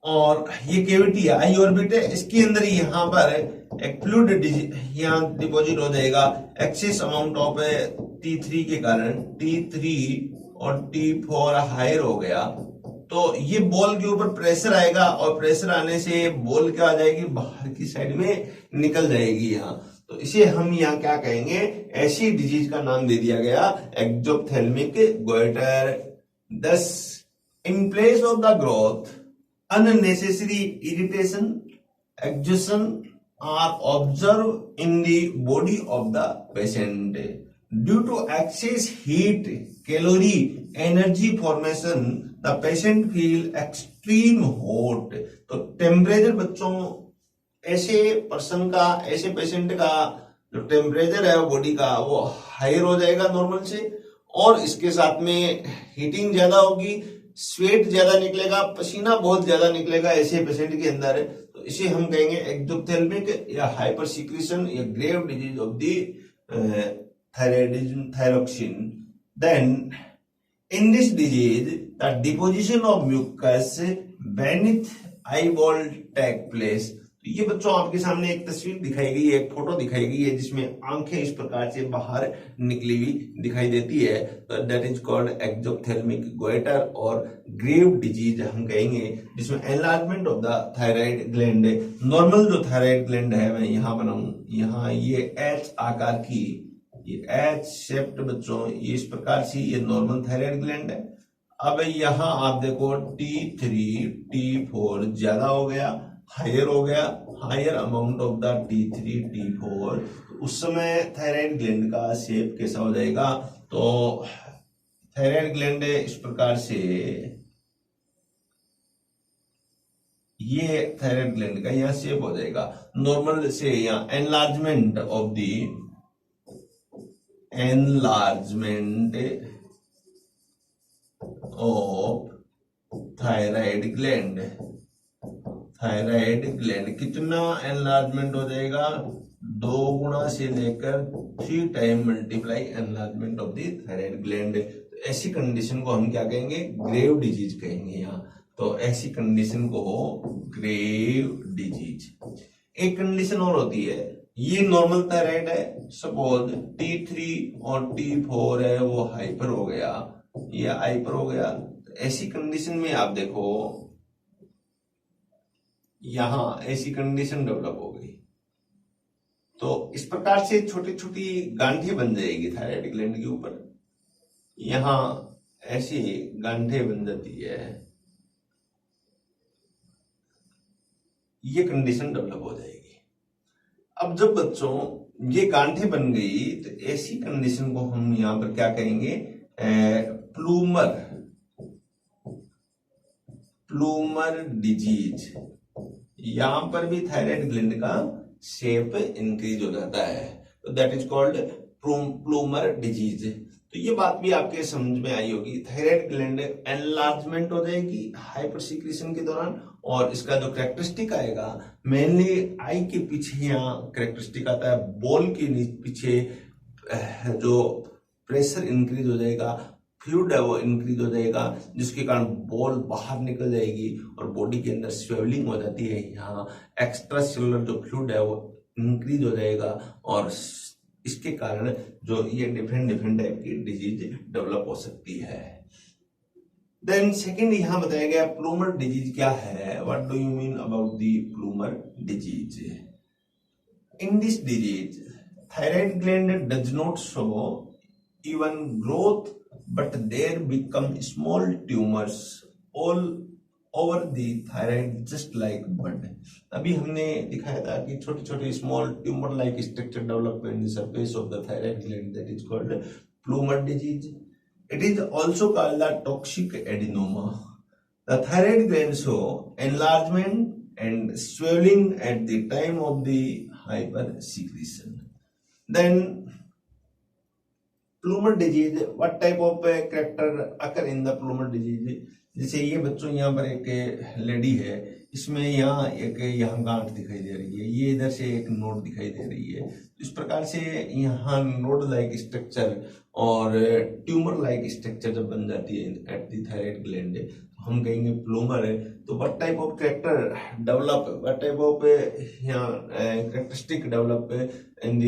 Speaker 1: और ये केविटी है, आई ऑर्बिट है। इसके अंदर यहां पर एक फ्लूइड यहां डिपॉजिट हो जाएगा एक्सेस अमाउंट ऑफ T3 के कारण। T3 और T4 हायर हो गया तो ये बॉल के ऊपर प्रेशर आएगा और प्रेशर आने से बॉल क्या आ जाएगी, बाहर की साइड में निकल जाएगी यहाँ। तो इसे हम यहाँ क्या कहेंगे, ऐसी डिजीज का नाम दे दिया गया एक्सोथेल्मिक गोइटर। दस in place of the growth unnecessary irritation, exhaustion are observed in the body of the patient due to excess heat, calorie, energy formation. The patient feel extreme hot। तो टेम्परेचर बच्चों ऐसे patient का जो temperature है body का वो higher हो जाएगा नॉर्मल से, और इसके साथ में हीटिंग ज्यादा होगी, स्वेट ज्यादा निकलेगा, पसीना बहुत ज्यादा निकलेगा ऐसे पेशेंट के अंदर। तो इसे हम कहेंगे एक्सोथेल्मिक या हाइपर सीक्रेशन या Grave disease of the thyroidism, thyroxine. Then in this disease the deposition of mucus beneath eyeball take place. तो ये बच्चों आपके सामने एक तस्वीर दिखाई गई है, एक फोटो दिखाई गई है जिसमें आंखें इस प्रकार से बाहर निकली हुई दिखाई देती है। तो दैट इज कॉल्ड एक्सोथेल्मिक गोइटर और ग्रेव डिजीज हम कहेंगे, जिसमें enlargement of the thyroid gland. Normal जो थायराइड ग्लैंड है मैं यहाँ बनाऊं, यहाँ ये एच आकार की ये एच शेप्ड बच्चों, ये इस प्रकार से ये नॉर्मल थायराइड ग्लैंड है। अब यहाँ आप देखो T3 T4 ज्यादा हो गया, हायर हो गया, higher amount of the T3 T4, उस समय थायराइड ग्लैंड का शेप कैसा हो जाएगा? तो थायराइड ग्लैंड इस प्रकार से, ये थायराइड ग्लैंड का यहाँ शेप हो जाएगा नॉर्मल से, यहाँ enlargement of thyroid gland. Thyroid gland कितना एनलार्जमेंट हो जाएगा? 2 गुना से लेकर 3 time multiply enlargement of the thyroid gland. तो ऐसी कंडीशन को हम क्या कहेंगे? ग्रेव डिजीज कहेंगे यहाँ। तो ऐसी कंडीशन को ग्रेव डिजीज। एक कंडीशन और होती है, ये नॉर्मल थायराइड है, सपोज T3 और T4 है वो हाइपर हो गया, ये हाइपर हो गया। तो ऐसी कंडीशन में आप देखो यहां ऐसी कंडीशन डेवलप हो गई, तो इस प्रकार से छोटी छोटी गांठें बन जाएगी थायराइड ग्लैंड के ऊपर, यहां ऐसी गांठें बन जाती है, ये कंडीशन डेवलप हो जाएगी। अब जब बच्चों ये गांठें बन गई तो ऐसी कंडीशन को हम यहां पर क्या कहेंगे? Plummer disease. यहां पर भी थायराइड ग्लैंड का शेप इंक्रीज हो जाता है, तो that is called Plummer disease. तो ये बात भी आपके समझ में आई होगी, थायराइड ग्लैंड एनलार्जमेंट हो जाएगी हाइपर सीक्रेशन के दौरान, और इसका जो कैरेक्टरिस्टिक आएगा मेनली आई के पीछे यहाँ कैरेक्टरिस्टिक आता है, बॉल के पीछे जो प्रेशर इंक्रीज हो जाएगा, फ्लूइड है वो इंक्रीज हो जाएगा, जिसके कारण बॉल बाहर निकल जाएगी और बॉडी के अंदर स्वेलिंग हो जाती है, यहाँ एक्स्ट्रा सेलुलर जो फ्लूइड है वो इंक्रीज हो जाएगा, और इसके कारण जो ये डिफरेंट टाइप की डिजीज डेवलप हो सकती है। देन सेकंड यहां बताया गया प्लूमर डिजीज क्या है, what do you mean about the Plummer disease? In this disease thyroid gland does not show even growth, but there become small tumors all over the thyroid just like bud। अभी हमने दिखाया था कि छोटे छोटे small tumor like structure develop in the surface of the thyroid gland, that is called plumar disease। It is also called the toxic adenoma। The thyroid gland show enlargement and swelling at the time of the hypersecretion। Then Plummer disease, what type of character occur in the Plummer disease? जैसे ये बच्चों यहाँ पर एक lady है, इसमें यहाँ गांठ दिखाई दे रही है, ये इधर से एक नोड दिखाई दे रही है, इस प्रकार से यहाँ नोड लाइक स्ट्रक्चर और ट्यूमर लाइक स्ट्रक्चर जब बन जाती है एट द थायराइड ग्लैंड, हम कहेंगे प्लूमर है। तो what type of character develop, what type of यहाँ characteristic develop in the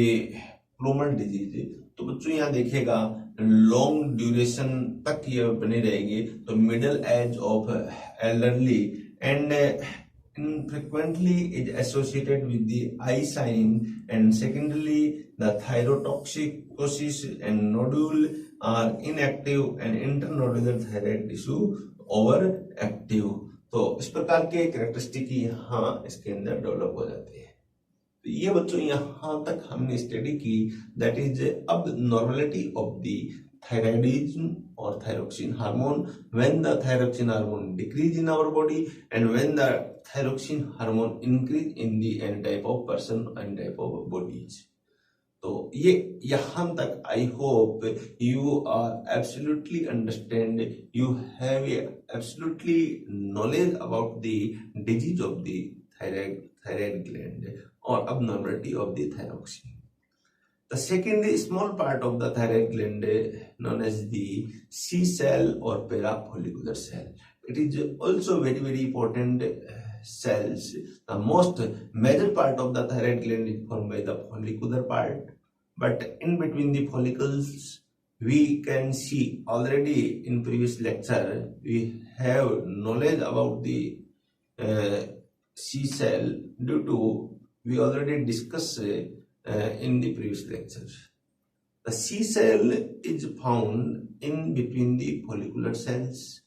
Speaker 1: Plummer disease? तो बच्चों यहाँ देखिएगा लॉन्ग ड्यूरेशन तक ये बनी रहेगी, तो middle age of elderly and infrequently is associated with the eye sign, and secondarily the thyrotoxicosis and nodule are inactive and internodular thyroid tissue overactive। तो इस प्रकार के कैरेक्टरिस्टिक यहाँ इसके अंदर डेवलप हो जाती है। तो ये बच्चों यहां तक हमने स्टडी की, दैट इज अब नॉर्मलिटी ऑफ द थायराइडिज्म और thyroxine hormone, when the thyroxine hormone decrease in our body and when the thyroxine hormone increase in the any type of person and type of bodies. तो ये यहां तक I hope you are absolutely understand, you have absolutely knowledge about the disease of the thyroid gland or abnormality of the thyroxine। The second small part of the thyroid gland known as the C cell or parafollicular cell, it is also very important cells। The most major part of the thyroid gland is formed by the follicular part, but in between the follicles we can see already in previous lecture we have knowledge about the C cell due to we already discussed in the previous lecture। The C cell is found in between the follicular cells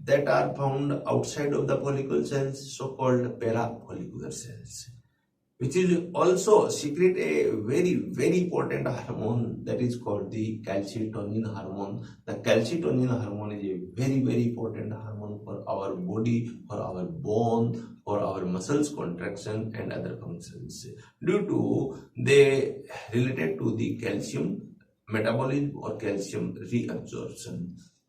Speaker 1: that are found outside of the follicle cells, so-called parafollicular cells, which is also secrete a very important hormone that is called the calcitonin hormone. The calcitonin hormone is a very important hormone for our body, for our bone, for our muscles contraction and other functions, due to they related to the calcium metabolism और calcium reabsorption.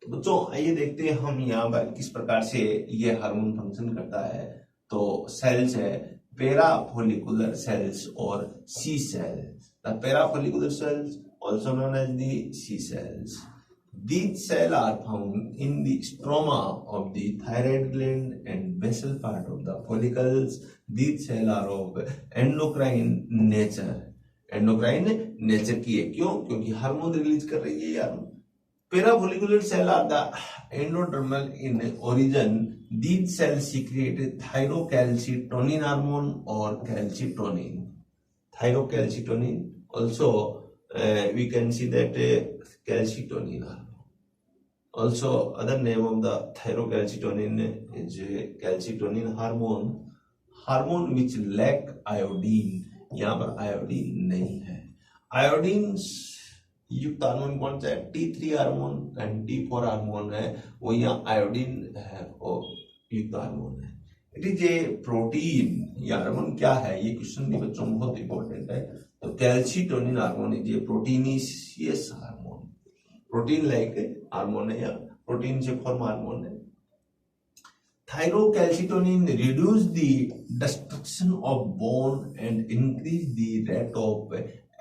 Speaker 1: तो बच्चों आइए देखते हैं हम यहाँ पर किस प्रकार से ये हार्मोन फंक्शन करता है। तो सेल्स है parafollicular cells or C cell. The parafollicular cells, also known as the C cells. These cells are found in the stroma of the thyroid gland and basal part of the follicles. These cells are of endocrine nature. Endocrine nature की है, क्यों? क्योंकि hormone release कर रही है यार। Parafollicular cells are the endodermal in origin. These cells secrete thyrocalcitonin hormone or calcitonin. Thyrocalcitonin. Also, we can see that calcitonin hormone. Also, other name of the thyrocalcitonin is calcitonin hormone. Hormone which lack iodine. यहाँ पर iodine नहीं है। Iodine युक्त hormone कौन सा है? T3 hormone and T4 hormone है, वो यहाँ आयोडीन है और युक्त हार्मोन है। It is A protein. ये हार्मोन क्या है? ये क्वेश्चन भी बच्चों में बहुत इंपॉर्टेंट है। तो calcitonin hormone is A proteinaceous hormone. Protein like hormone है या प्रोटीन से फॉर्म हार्मोन है। Thyrocalcitonin reduce the destruction of bone and increase the rate of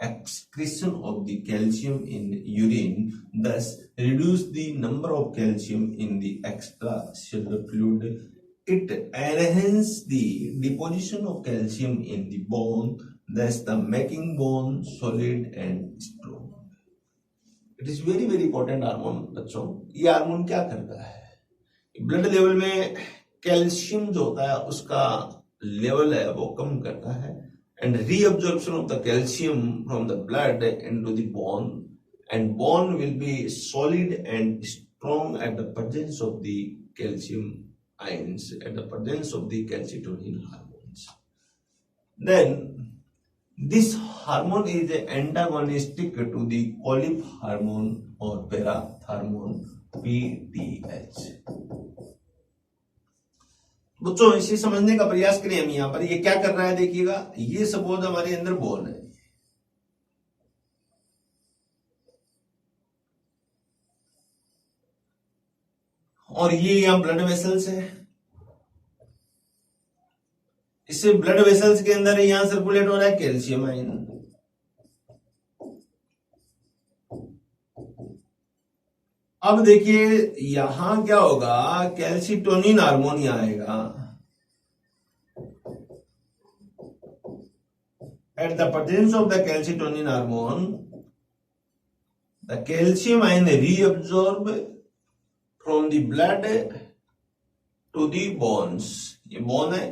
Speaker 1: excretion of the calcium in urine, thus reduce the number of calcium in the extracellular fluid. It enhances the deposition of calcium in the bone, thus the making bone solid and strong. It is very important hormone बच्चों। ये hormone क्या करता है? Blood level में calcium जो होता है उसका लेवल है वो कम करता है and reabsorption of the calcium from the blood into the bone and bone will be solid and strong at the presence of the calcium ions, at the presence of the calcitonin hormones. Then this hormone is antagonistic to the Collip hormone और parathormone PTH। बच्चों इसे समझने का प्रयास करें हम। यहां पर ये क्या कर रहा है देखिएगा। ये सपोज हमारे अंदर बोन है, और ये यहां ब्लड वेसल्स है। इससे ब्लड वेसल्स के अंदर यहां सर्कुलेट हो रहा है कैल्शियम आयन। अब देखिए यहां क्या होगा, कैल्सिटोनिन हार्मोन यहां आएगा। At the presence of the calcitonin hormone the calcium ion reabsorb from the blood to the bones. ये बोन है,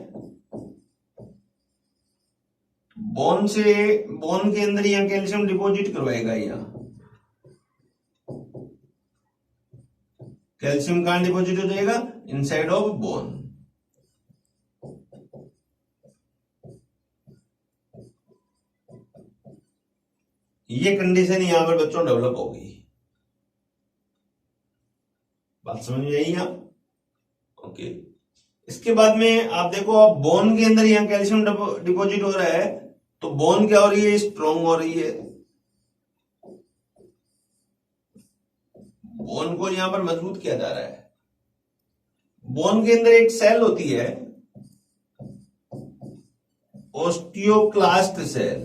Speaker 1: बोन से बोन के अंदर यहां कैल्शियम डिपॉजिट करवाएगा। यहां कैल्शियम कहां डिपॉजिट हो जाएगा? Inside of bone. ये कंडीशन यहां पर बच्चों डेवलप हो गई। बात समझ में आई यहां? ओके। इसके बाद में आप देखो, आप बोन के अंदर यहां कैल्शियम डिपॉजिट हो रहा है तो बोन क्या हो रही है? स्ट्रॉन्ग हो रही है। बोन को यहां पर मजबूत किया जा रहा है। बोन के अंदर एक सेल होती है ओस्टियोक्लास्ट सेल।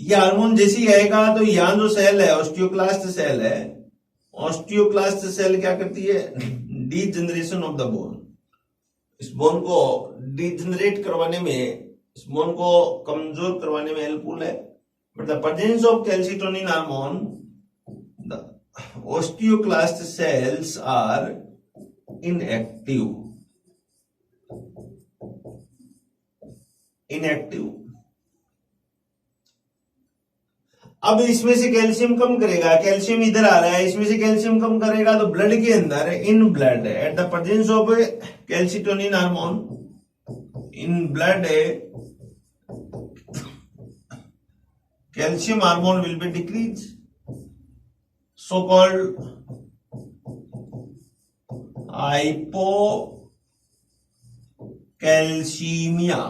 Speaker 1: ये हार्मोन जैसी आएगा तो यहां जो सेल है ओस्टियोक्लास्ट सेल है, ओस्टियोक्लास्ट सेल क्या करती है? Degeneration of the bone. इस बोन को डीजनरेट करवाने में, इस बोन को कमजोर करवाने में हेल्पफुल है। But the presence of calcitonin hormone, the osteoclast cells are inactive. Inactive. अब इसमें से कैल्शियम कम करेगा, कैल्शियम इधर आ रहा है, इसमें से कैल्शियम कम करेगा तो ब्लड के अंदर in blood eight the presence of calcitonin hormone in blood calcium hormone will be decreased, so called hypocalcemia.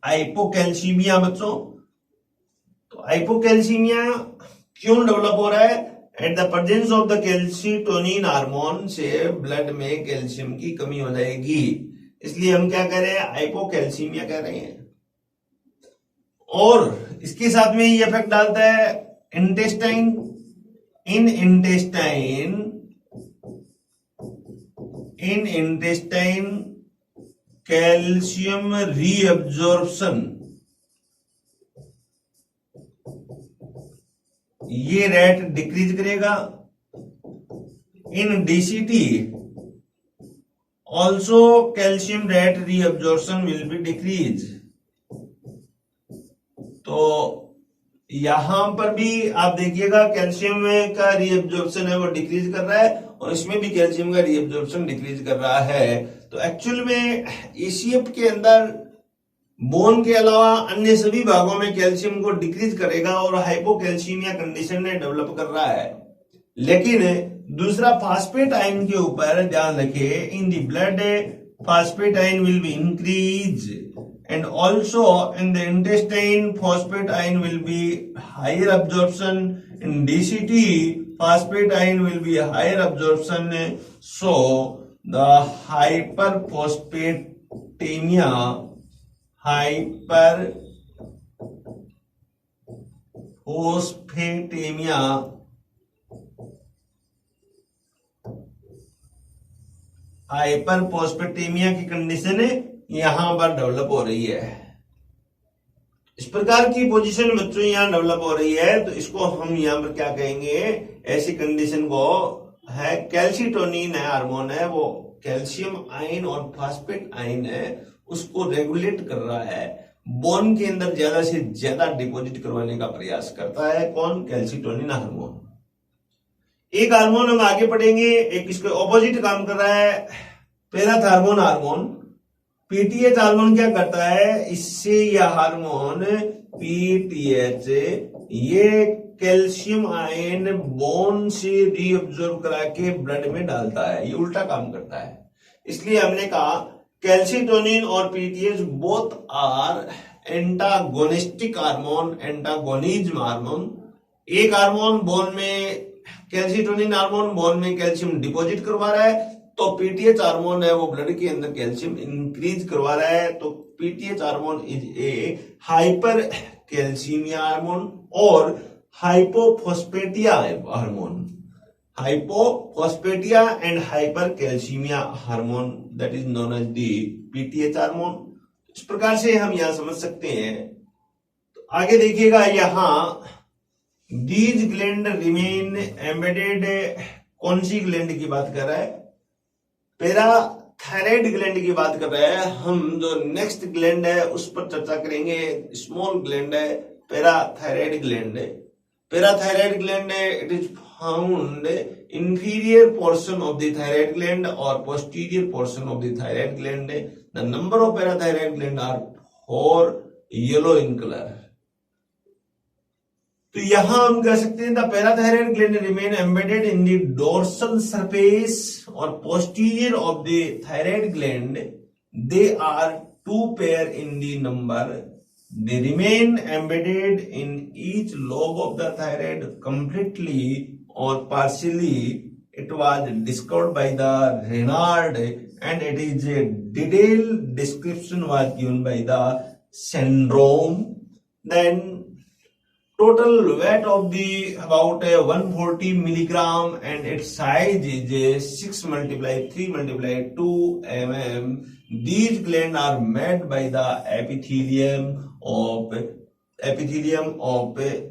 Speaker 1: Hypocalcaemia बच्चों, तो हाइपोकैल्सीमिया क्यों डेवलप हो रहा है? Eight the presence of the calcitonin hormone से ब्लड में कैल्शियम की कमी हो जाएगी, इसलिए हम क्या कह रहे हैं? हाइपोकैल्सीमिया कह रहे हैं। और इसके साथ में ये इफेक्ट डालता है intestine, in intestine calcium reabsorption, ये रेट डिक्रीज करेगा। In DCT also calcium rate reabsorption will be decrease. तो यहां पर भी आप देखिएगा कैल्शियम का रीअब्जॉर्प्शन है वो डिक्रीज कर रहा है, और इसमें भी कैल्शियम का रीअब्जॉर्प्शन डिक्रीज कर रहा है। तो एक्चुअल में एसीएफ के अंदर बोन के अलावा अन्य सभी भागों में कैल्शियम को डिक्रीज करेगा और हाइपोकैल्सीमिया कंडीशन ने डेवलप कर रहा है। लेकिन दूसरा फास्फेट आयन के ऊपर ध्यान रखिए, in the blood phosphate ion will be increase and also in the intestine phosphate ion will be higher absorption. In DCT phosphate ion will be higher absorption, so the hyperphosphatemia hyperphosphataemia की condition यहां पर develop हो रही है। इस प्रकार की position बच्चों यहां डेवलप हो रही है, तो इसको हम यहां पर क्या कहेंगे? ऐसी कंडीशन को है कैल्सिटोनिन है हार्मोन है, वो कैल्शियम आयन और फास्फेट आयन है उसको रेगुलेट कर रहा है, बोन के अंदर ज्यादा से ज्यादा डिपॉजिट करवाने का प्रयास करता है। कौन? Calcitonin hormone. एक हार्मोन हम आगे पढ़ेंगे, एक इसके ऑपोजिट काम कर रहा है, पैराथार्मोन हार्मोन। पीटीएच हार्मोन क्या करता है? इससे यह हार्मोन पीटीएच ये कैल्शियम आयन बोन से रीअब्जॉर्ब करा के ब्लड में डालता है, ये उल्टा काम करता है। इसलिए हमने कहा कैल्सिटोनिन और PTH both are antagonistic hormone, antagonism hormone. एक हार्मोन बोन में कैल्सिटोनिन हार्मोन बोन में कैल्शियम डिपॉजिट करवा रहा है, तो पीटीएच हार्मोन है वो ब्लड के अंदर कैल्शियम इंक्रीज करवा रहा है। तो PTH hormone is a hypercalcaemia hormone और hypophosphatia hormone. Hypophosphatia and hypercalcaemia hormone that is known as the PTH hormone. इस प्रकार से हम यहां समझ सकते हैं। तो आगे देखिएगा, यहां दीज ग्लैंड रिमेन एम्बेडेड, कौन सी ग्लैंड की बात कर रहा है? पैराथायराइड ग्लैंड की बात कर रहे हैं हम। जो नेक्स्ट ग्लैंड है उस पर चर्चा करेंगे, स्मॉल ग्लैंड है पैराथायराइड ग्लैंड है। पैराथायराइड ग्लैंड है, it is found inferior portion of the thyroid gland or posterior portion of the thyroid gland. The number of parathyroid gland are 4 yellow in color. तो यहां हम कह सकते हैं the parathyroid gland remain embedded in the dorsal surface और posterior of the thyroid gland. They are 2 pair in the number. They remain embedded in each lobe of the thyroid completely or partially. It was discovered by the Renard and it is a detailed description was given by the syndrome. Then total weight of the about 140 milligram and its size is 6 multiply 3 multiply 2 mm. These glands are made by the epithelium of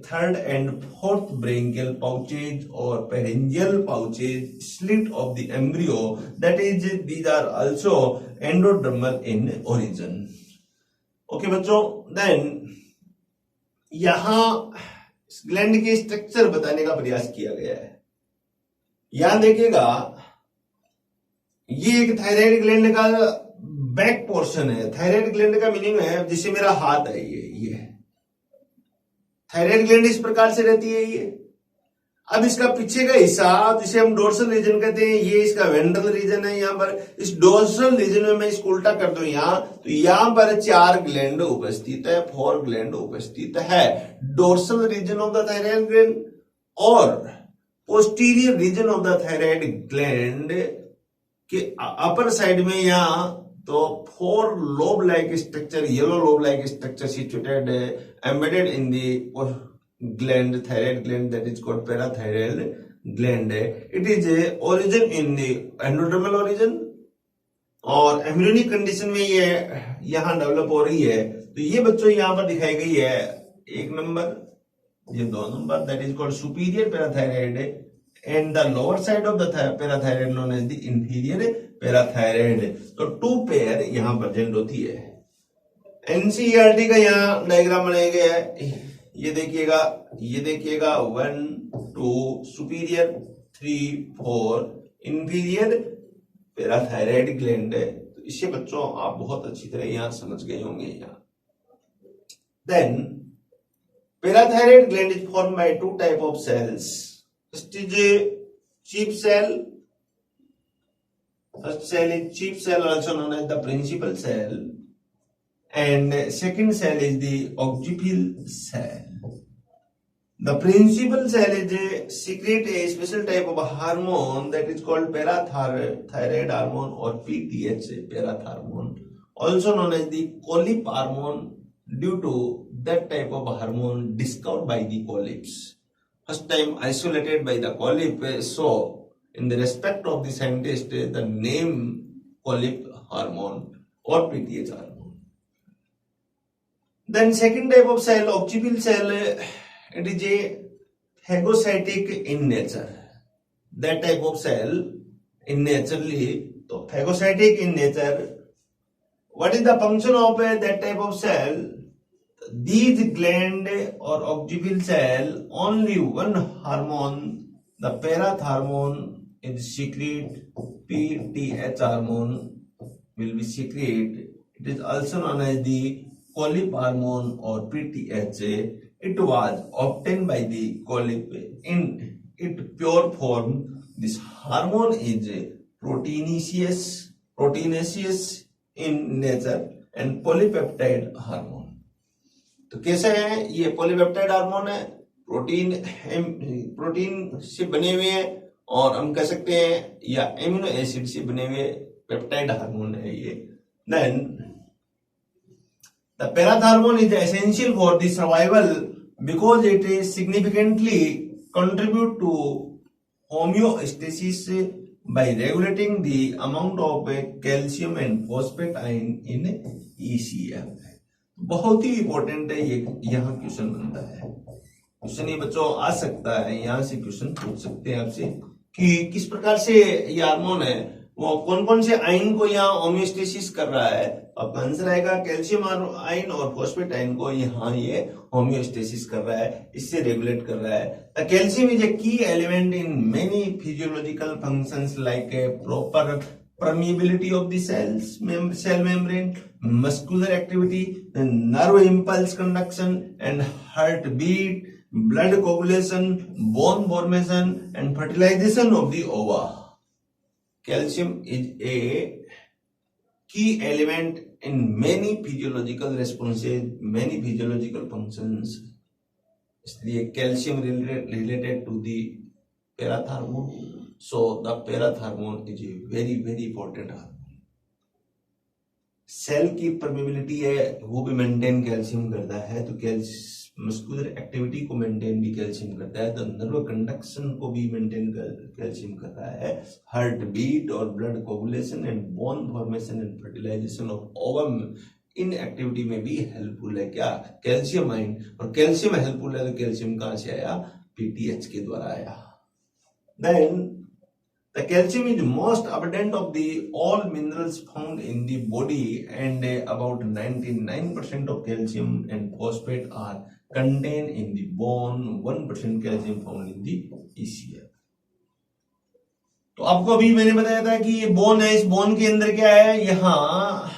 Speaker 1: third and fourth branchial pouches or pharyngeal pouches, slit of the embryo. That is, these are also endodermal in origin. Okay बच्चों, then यहां gland के structure बताने का प्रयास किया गया है। यहां देखिएगा, ये एक थायराइड ग्लैंड का बैक पोर्शन है। थायराइड ग्लैंड का मीनिंग है, जैसे मेरा हाथ है, ये थायराइड ग्लैंड इस प्रकार से रहती है ये। अब इसका पीछे का हिस्सा जिसे हम डोर्सल रीजन कहते हैं, ये इसका वेंट्रल रीजन है। यहां पर इस डोर्सल रीजन में मैं इसको उल्टा कर दूं यहां, तो यहां पर 4 ग्लैंड उपस्थित है, 4 ग्लैंड उपस्थित है। Dorsal region of the thyroid gland और posterior region of the thyroid gland के अपर साइड में यहां तो 4 lobe like structure, yellow lobe like structure situated embedded in the gland, thyroid gland, that is called parathyroid gland. It is a origin in the endodermal origin और embryonic condition में ये यहां develop हो रही है। तो ये बच्चों यहां पर दिखाई गई है 1 नंबर, ये 2 number, that is called superior parathyroid and the lower side of the parathyroid known as the inferior parathyroid. तो 2 पेयर यहां प्रेजेंट होती है। एनसीईआरटी का यहां डायग्राम बनाया गया है, ये देखिएगा 1 2 सुपीरियर, 3 4 इंफीरियर पैराथायराइड ग्लैंड है। तो इससे बच्चों आप बहुत अच्छी तरह यहां समझ गए होंगे। यहां then parathyroid gland is form by 2 type of cells. First is chief cell, first cell is chief cell also known as the principal cell, and second cell is the occipital cell. The principal cell is secrete a special type of hormone that is called parathyroid hormone or PTH parathormone, also known as the Collip hormone, due to that type of hormone discovered by the Collips. First time isolated by the Collip, so in the respect of the scientist, the name Collip hormone or PTH hormone. Then second type of cell, occipital cell, it is a phagocytic in nature. That type of cell in naturally, so phagocytic in nature. What is the function of that type of cell? These gland or occipital cell, only one hormone, the parathormone is secrete, PTH hormone will be secrete. It is also known as the Collip hormone or PTH. It was obtained by the Collip in its pure form. This hormone is proteinaceous in nature and polypeptide hormone. तो कैसे है ये? Polypeptide hormone है, protein से बने हुए हैं और हम कह सकते हैं या एमिनो एसिड से बने हुए पेप्टाइड हार्मोन है ये। Then the parathormone is essential for the survival because it significantly contribute to homeostasis by regulating the amount of calcium and phosphate ion in ECM. बहुत ही इंपॉर्टेंट है ये, यहाँ क्वेश्चन बनता है। क्वेश्चन ये बच्चों आ सकता है, यहाँ से क्वेश्चन पूछ सकते हैं आपसे कि किस प्रकार से ये हार्मोन है, वो कौन कौन से आयन को यहाँ होमियोस्टेसिस कर रहा है। आपका आंसर आएगा कैल्शियम आयन और फॉस्फेट आयन को यहाँ ये होमियोस्टेसिस कर रहा है, इससे रेगुलेट कर रहा है। कैल्शियम इज ए की element in many physiological functions like proper permeability of the cell membrane, muscular activity, nerve impulse conduction and heartbeat, blood coagulation, bone formation and fertilization of the ova. Calcium is a key element in many physiological responses, many physiological functions. इसलिए calcium related to the parathormone. So the parathormone is a very very important hormone. Cell की permeability है वो भी maintain calcium करता है, तो muscular activity को maintain भी कैल्शियम करता है, तो नर्व कंडक्शन को भी मेंटेन कैल्शियम कर रहा है। हार्ट बीट और blood coagulation and bone formation and fertilization of ovum इन एक्टिविटी में भी हेल्पफुल है क्या? Calcium ion. और कैल्शियम हेल्पफुल है तो कैल्शियम कहां से आया? पीटीएच के द्वारा आया। Then The calcium is most abundant of the all minerals found in the body, and about 99% of calcium and phosphate are contained in the bone. 1% calcium found in the ECF. तो आपको अभी मैंने बताया था कि ये बोन है, इस बोन के अंदर क्या है, यहाँ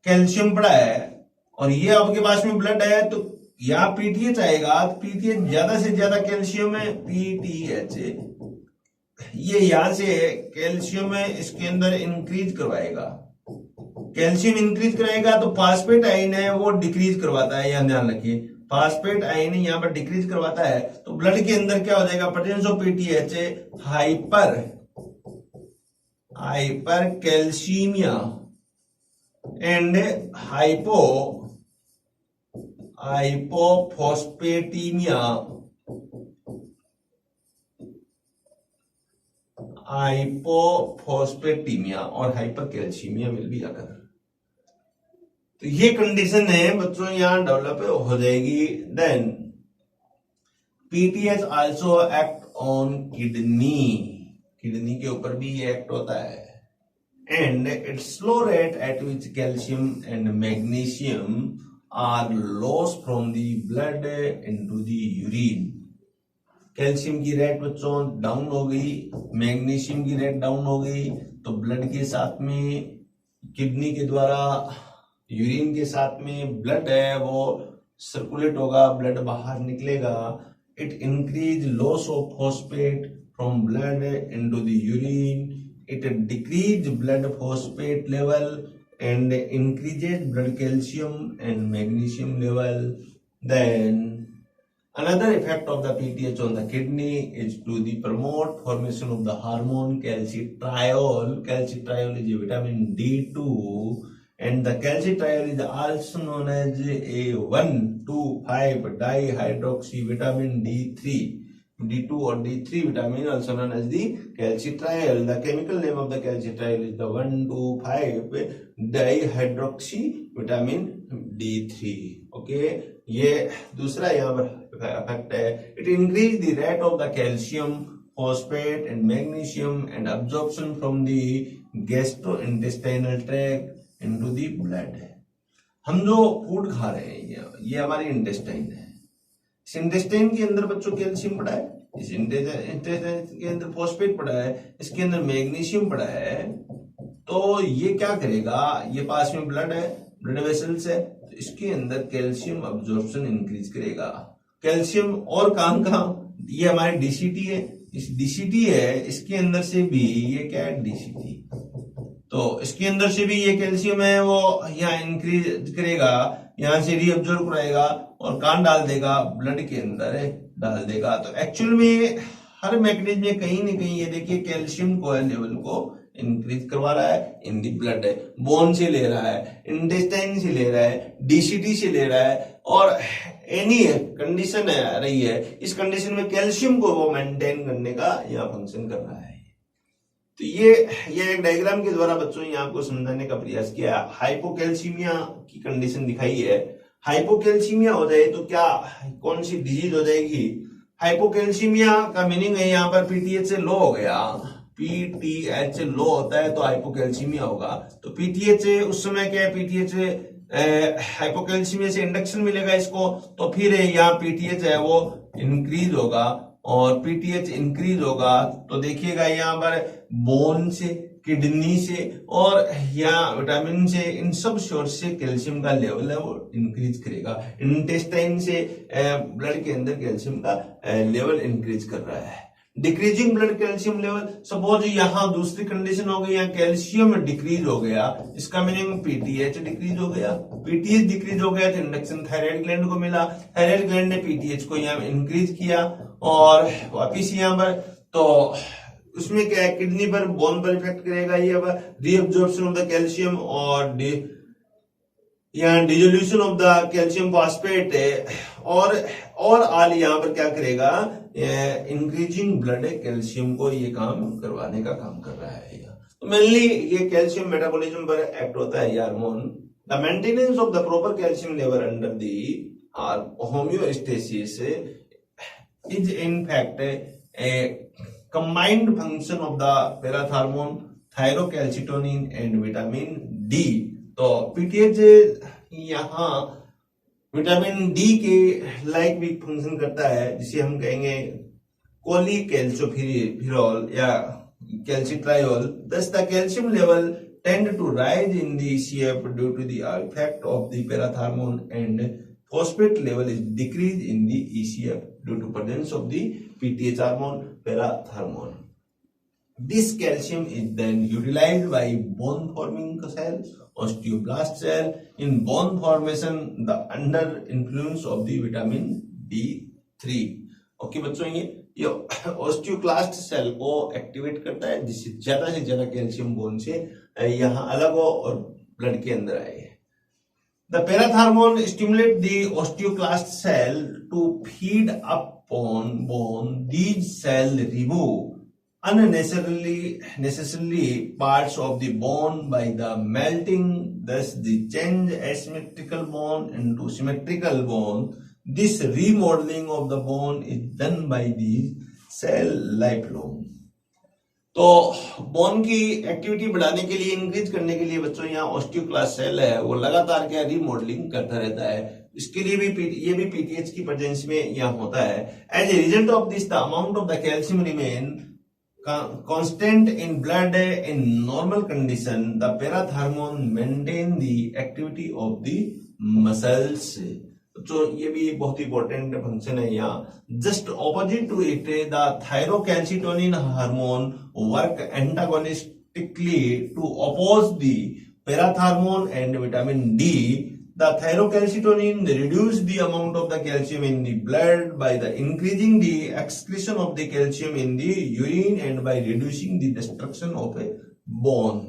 Speaker 1: कैल्शियम पड़ा है और ये आपके पास में ब्लड है, तो यहाँ पीटीएच आएगा, पीटीएच ज्यादा से ज्यादा कैल्शियम है, पीटीएच ये यहां से कैल्शियम है इसके अंदर इंक्रीज करवाएगा, कैल्शियम इंक्रीज कराएगा तो फास्फेट आयन है वो डिक्रीज करवाता है, यहां ध्यान रखिए, फास्फेट आयन यहाँ पर डिक्रीज करवाता है, तो ब्लड के अंदर क्या हो जाएगा, presence of PTH hypercalcaemia and hypophosphataemia और हाइपरकैल्सीमिया विल बी अकर। तो ये कंडीशन है बच्चों यहाँ डेवलप हो जाएगी। Then PTH also act on kidney के ऊपर भी ये एक्ट होता है, and its slow rate at which calcium and magnesium are loss from the blood into the urine. Calcium की रेट बच्चों डाउन हो गई, मैग्नीशियम की रेट डाउन हो गई, तो ब्लड के साथ में किडनी के द्वारा यूरिन के साथ में ब्लड है वो सर्कुलेट होगा, ब्लड बाहर निकलेगा, it increase loss of phosphate from blood into the urine, it decrease blood phosphate level and increases blood calcium and magnesium level. Then another effect of the PTH on the kidney is to the promote formation of the hormone calcitriol. Calcitriol is a vitamin D2, and the calcitriol is also known as a 1,2,5 dihydroxy vitamin D3. D2 or D3 vitamin also known as the calcitriol. The chemical name of the calcitriol is the 1,2,5 dihydroxy vitamin D3. Okay, ये दूसरा यहाँ पर effect है, it increase the rate of the calcium, phosphate and magnesium and absorption from the gastrointestinal tract into the blood. हम जो food खा रहे हैं ये हमारी इंटेस्टाइन है, इस इंटेस्टाइन के अंदर बच्चों कैल्शियम पड़ा है, इस इंटेस्टाइन के अंदर फॉस्फेट पड़ा है, इसके अंदर मैग्नीशियम पड़ा है, तो ये क्या करेगा, ये पास में ब्लड है, ब्लड वेसल्स है, तो इसके अंदर कैल्शियम अब्जॉर्प्शन इंक्रीज करेगा। कैल्शियम और कहां, ये हमारे डीसीटी है, इस डीसीटी है, इसके अंदर से भी ये क्या है डीसीटी, तो इसके अंदर से भी ये कैल्शियम है वो यहाँ इंक्रीज करेगा, यहाँ से रीअब्जॉर्ब कराएगा और कहां डाल देगा, ब्लड के अंदर डाल देगा। तो एक्चुअल में हर मैकेनिज्म में कहीं ना कहीं ये देखिए कैल्शियम को लेवल को इंक्रीज करवा रहा है, इन दी ब्लड है, बोन से ले रहा है, इंटेस्टाइन से ले रहा है, डीसीटी से ले रहा है, और एनी कंडीशन है रही है, इस कंडीशन में कैल्शियम को वो मेंटेन करने का यहाँ फंक्शन कर रहा है। तो ये एक डायग्राम के द्वारा बच्चों ने आपको समझाने का प्रयास किया। हाइपोकैल्सीमिया की कंडीशन दिखाई है, हाइपोकैल्सीमिया हो जाए तो क्या कौन सी डिजीज हो जाएगी, हाइपोकैल्सीमिया का मीनिंग है यहाँ पर पीटीएच से लो हो गया, पीटीएच लो होता है तो हाइपोकैल्सीमिया होगा, तो पीटीएच उस समय क्या है, पीटीएच हाइपोकैल्सीमिया से इंडक्शन मिलेगा इसको, तो फिर यहाँ पीटीएच है वो इंक्रीज होगा, और पीटीएच इंक्रीज होगा तो देखिएगा यहाँ पर बोन से, किडनी से और यहाँ विटामिन से, इन सब सोर्स से कैल्शियम का लेवल है वो इंक्रीज करेगा। इंटेस्टाइन से ब्लड के अंदर कैल्शियम का लेवल इंक्रीज कर रहा है। Decreasing blood calcium level, suppose यहाँ दूसरी कंडीशन हो गई, यहाँ कैल्शियम डिक्रीज हो गया, इसका मीनिंग पीटीएच डिक्रीज हो गया, पीटीएच डिक्रीज हो गया तो इंडक्शन थायराइड ग्लैंड को मिला, थायराइड ग्लैंड ने पीटीएच को यहाँ इंक्रीज किया, और वापिस यहाँ पर तो उसमें क्या है, किडनी पर, बोन पर इफेक्ट करेगा, ये अब रीअब्जॉर्प्शन ऑफ द कैल्शियम और यहाँ dissolution of the calcium phosphate है, और आल यहाँ पर क्या करेगा, इंक्रीजिंग ब्लड कैल्शियम को ये काम करवाने का काम कर रहा है। तो मेनली ये कैल्शियम मेटाबॉलिज्म पर एक्ट होता है ये hormone. The maintenance of the proper calcium level under the homeostasis is in fact combined function of the parathormone, thyrocalcitonin and vitamin D. तो पीटीएच यहाँ विटामिन डी के लाइक भी function करता है, जिसे हम कहेंगे कोलिकैल्सिफेरॉल या कैल्सिट्रायोल। Thus the calcium level tend to rise in the CF due to the effect of the parathormone, and phosphate level is decreased in the ECF due to presence of the PTH hormone, parathormone. This calcium is then utilized by bone forming cell, osteoblast cell in bone formation, the under influence of the vitamin D3। Okay बच्चों, ये osteoclast cell को activate करता है, जिससे से ज्यादा calcium bone से यहाँ अलग हो और ब्लड के अंदर आए। The parathormone stimulate the osteoclast cell to feed upon bone. These cell remove unnecessarily parts of the bone by the melting, thus the change asymmetrical bone into symmetrical bone. This remodeling of the bone is done by the cell lifelong। तो bone की activity बढ़ाने के लिए, increase करने के लिए बच्चों यहाँ ऑस्टियोक्लास्ट सेल है वो लगातार क्या रीमॉडलिंग करता रहता है। इसके लिए भी ये भी पीटीएच की प्रेजेंस में यहाँ होता है। As a result of this the amount of the calcium remain constant in blood in normal condition। the parathormone maintain the activity of the muscles। तो ये भी बहुत इंपॉर्टेंट फंक्शन है यहाँ। Just opposite to it the thyrocalcitonin hormone work antagonistically to oppose the parathormone and vitamin D. The thyrocalcitonin reduce the amount of the calcium in the blood by the increasing the excretion of the calcium in the urine and by reducing the destruction of a bone।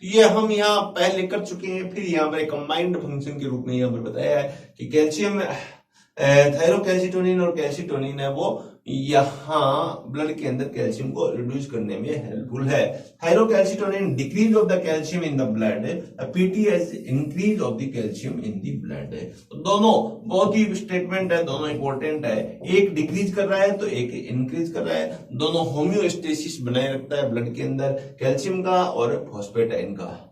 Speaker 1: तो ये हम यहाँ पहले कर चुके हैं, फिर यहाँ पर कंबाइंड फंक्शन के रूप में यहाँ पर बताया है कि कैल्शियम थायरोकैल्सिटोनिन और कैल्सिटोनिन है वो यहाँ ब्लड के अंदर कैल्शियम को रिड्यूस करने में हेल्पफुल है। Thyrocalcitonin decrease of the calcium in the blood, PTH increase of the calcium in the blood. तो दोनों बहुत ही स्टेटमेंट है, दोनों इंपॉर्टेंट है। एक डिक्रीज कर रहा है तो एक इंक्रीज कर रहा है। दोनों होम्योस्टेसिस बनाए रखता है ब्लड के अंदर, कैल्शियम का और फॉस्फेटाइन का।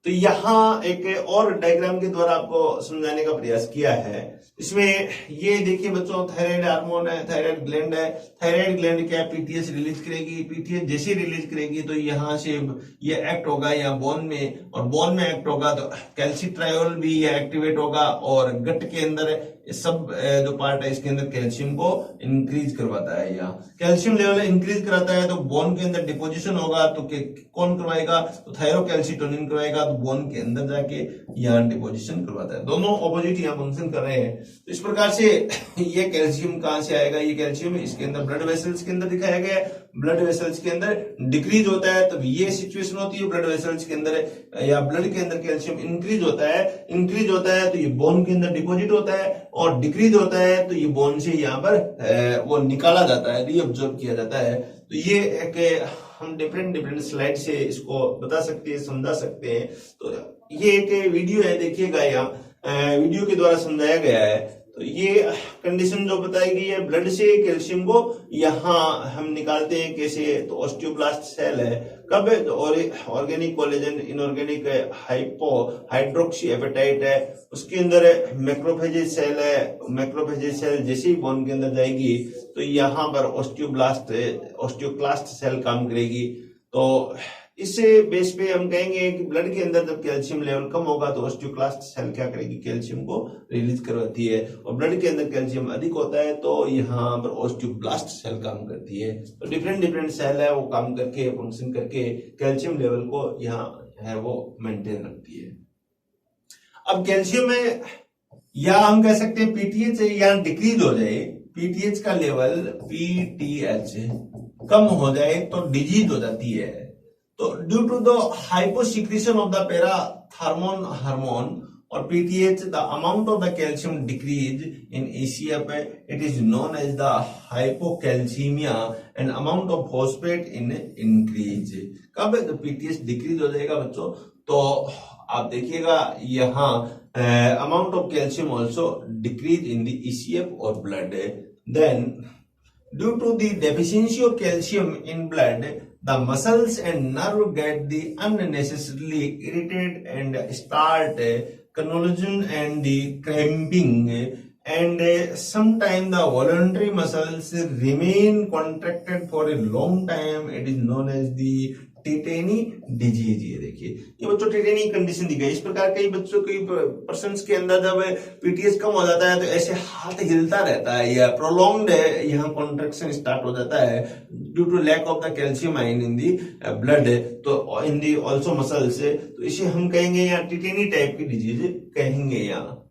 Speaker 1: तो यहाँ एक और डायग्राम के द्वारा आपको समझाने का प्रयास किया है। इसमें ये देखिए बच्चों, थायराइड हार्मोन है, थायराइड ग्लैंड है। थायराइड ग्लैंड क्या पीटीएच रिलीज करेगी। पीटीएच जैसे रिलीज करेगी तो यहाँ से ये एक्ट होगा यहाँ बोन में, और बोन में एक्ट होगा तो कैल्सिट्रायोल भी ये एक्टिवेट होगा, और गट के अंदर सब जो पार्ट है इसके अंदर कैल्शियम को इंक्रीज करवाता है। यहाँ कैल्शियम लेवल इंक्रीज कराता है तो बोन के अंदर डिपोजिशन होगा, तो कौन करवाएगा, तो थायरोकैल्सिटोनिन करवाएगा, तो बोन के अंदर जाके यहाँ डिपोजिशन करवाता है। दोनों ऑपोजिट यहाँ फंक्शन कर रहे हैं। तो इस प्रकार से ये कैल्शियम कहां से आएगा, ये कैल्शियम इसके अंदर ब्लड वेसल्स के अंदर दिखाया गया है। ब्लड वेसल्स के अंदर डिक्रीज होता है तब ये सिचुएशन होती है, ब्लड वेसल्स के अंदर या ब्लड के अंदर कैल्शियम इंक्रीज होता है तो ये बोन के अंदर डिपोजिट होता है, और डिक्रीज होता है तो ये बोन से यहाँ पर वो निकाला जाता है, रीअब्जॉर्ब किया जाता है। तो ये एक हम डिफरेंट स्लाइड से इसको बता सकते हैं, समझा सकते हैं। तो ये एक वीडियो है, देखिएगा यहाँ वीडियो के द्वारा समझाया गया है। तो ये कंडीशन जो बताई गई है, ब्लड से कैल्शियम को यहाँ हम निकालते हैं कैसे, तो ऑस्टियोब्लास्ट सेल है, कब है, organic collagen, inorganic hydroxyapatite है, उसके अंदर मैक्रोफेजेज सेल है। मैक्रोफेजेज सेल जैसे ही बोन के अंदर जाएगी तो यहाँ पर ऑस्टियोक्लास्ट सेल काम करेगी। तो इससे बेस पे हम कहेंगे कि ब्लड के अंदर जब कैल्शियम लेवल कम होगा तो ऑस्टियोक्लास्ट सेल क्या करेगी, कैल्शियम को रिलीज करवाती है, और ब्लड के अंदर कैल्शियम अधिक होता है तो यहाँ पर ऑस्टियोब्लास्ट सेल काम करती है। तो डिफरेंट सेल है वो काम करके, फंक्शन करके कैल्शियम लेवल को यहाँ है वो मेंटेन रखती है। अब कैल्शियम में या हम कह सकते हैं पीटीएच यहाँ डिक्रीज हो जाए, पीटीएच का लेवल पीटीएच कम हो जाए तो डिजीज हो जाती है। तो due to the hyposecretion of the parathormone hormone और PTH, the amount of the calcium decrease in ECF, it is known as the hypocalcaemia, and amount of phosphate in increase. कब है तो पीटीएच डिक्रीज हो जाएगा बच्चों, तो आप देखिएगा यहाँ amount of calcium also decrease in the ECF और blood. Then due to the deficiency of calcium in blood the muscles and nerve get the unnecessarily irritated and start convulsion and the cramping, and sometimes the voluntary muscles remain contracted for a long time. It is known as the tetany disease. ये देखिए, ये बच्चों टेटेनी condition दी गई। इस प्रकार कई बच्चों कई पर्सन्स के अंदर जब पीटीएस कम हो जाता है तो ऐसे हाथ हिलता रहता है या प्रोलॉन्ग्ड यहाँ कॉन्ट्रैक्शन स्टार्ट हो जाता है due to lack of the calcium ion in the blood, तो इन दी ऑल्सो मसल्स, तो इसे हम कहेंगे यहाँ टेटेनी टाइप की डिजीज कहेंगे यहाँ।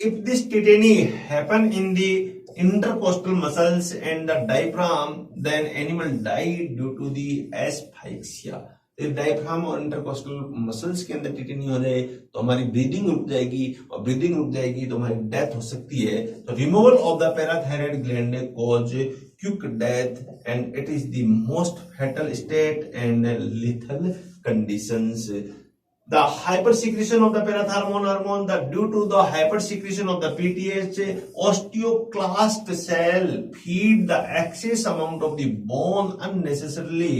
Speaker 1: If this tetany happen in the intercostal muscles and the diaphragm, then animal die due to the asphyxia। Diaphragm और इंटरकोस्टल मसल्स के अंदर टिटेनी हो जाए तो हमारी ब्रीदिंग रुक जाएगी, और ब्रीदिंग रुक जाएगी तो हमारी डेथ हो सकती है। तो removal of the parathyroid gland cause quick death and it is the most fatal state and lethal conditions. The hypersecretion of the parathyroid hormone, that due to the hypersecretion of the PTH, osteoclast cell feed the excess amount of the bone unnecessarily,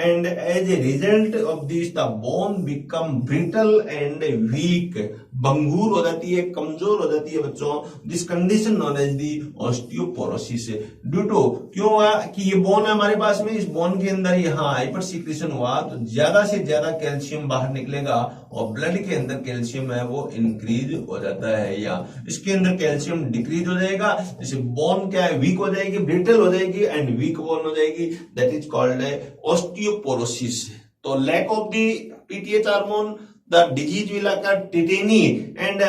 Speaker 1: and as a result of this the bone become brittle and weak। भंगूर हो जाती है, कमजोर हो जाती है बच्चों। This condition known as the osteoporosis. Due to क्यों हुआ कि ये बोन है हमारे पास में, इस बोन के अंदर यहाँ हाइपर सीक्रेशन हुआ तो ज्यादा से ज्यादा कैल्शियम बाहर निकलेगा और ब्लड के अंदर कैल्शियम है वो इंक्रीज हो जाता है, या इसके अंदर कैल्शियम डिक्रीज हो जाएगा। जैसे बोन क्या है, वीक हो जाएगी, ब्रिटल हो जाएगी एंड वीक बोन हो जाएगी, दैट इज कॉल्ड ऑस्टियोपोरोसिस। तो lack of the PTH hormone, the disease will occur tetany, and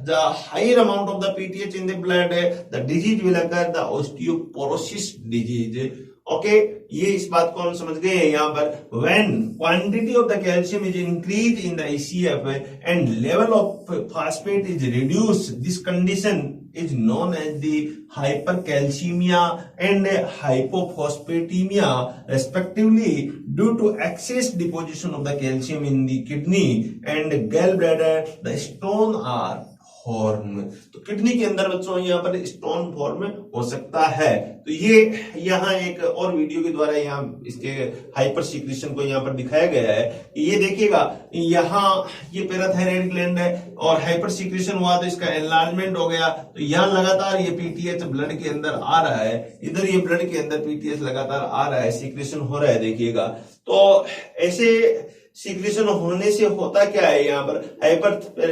Speaker 1: the higher amount of the PTH in the blood, the disease will occur the osteoporosis disease। Okay, ये इस बात को हम समझ गए हैं यहाँ पर। when quantity of the calcium is increased in the ECF and level of phosphate is reduced, this condition is known as the hypercalcemia and hypophosphatemia respectively, due to excess deposition of the calcium in the kidney and gallbladder, the stone are form. तो kidney के अंदर बच्चों यहाँ पर stone form हो सकता है। तो ये यहाँ एक और वीडियो के द्वारा यहाँ इसके हाइपर सीक्रेशन को यहाँ पर दिखाया गया है। ये देखिएगा, यहाँ ये पैराथायराइड ग्लैंड है और हाइपर सीक्रेशन हुआ तो इसका एनलार्जमेंट हो गया, तो यहाँ लगातार ये पीटीएच ब्लड के अंदर आ रहा है, इधर ये ब्लड के अंदर पीटीएच लगातार आ रहा है, सीक्रेशन हो रहा है। देखिएगा, तो ऐसे सीक्रेशन होने से होता क्या है, यहाँ पर हाइपर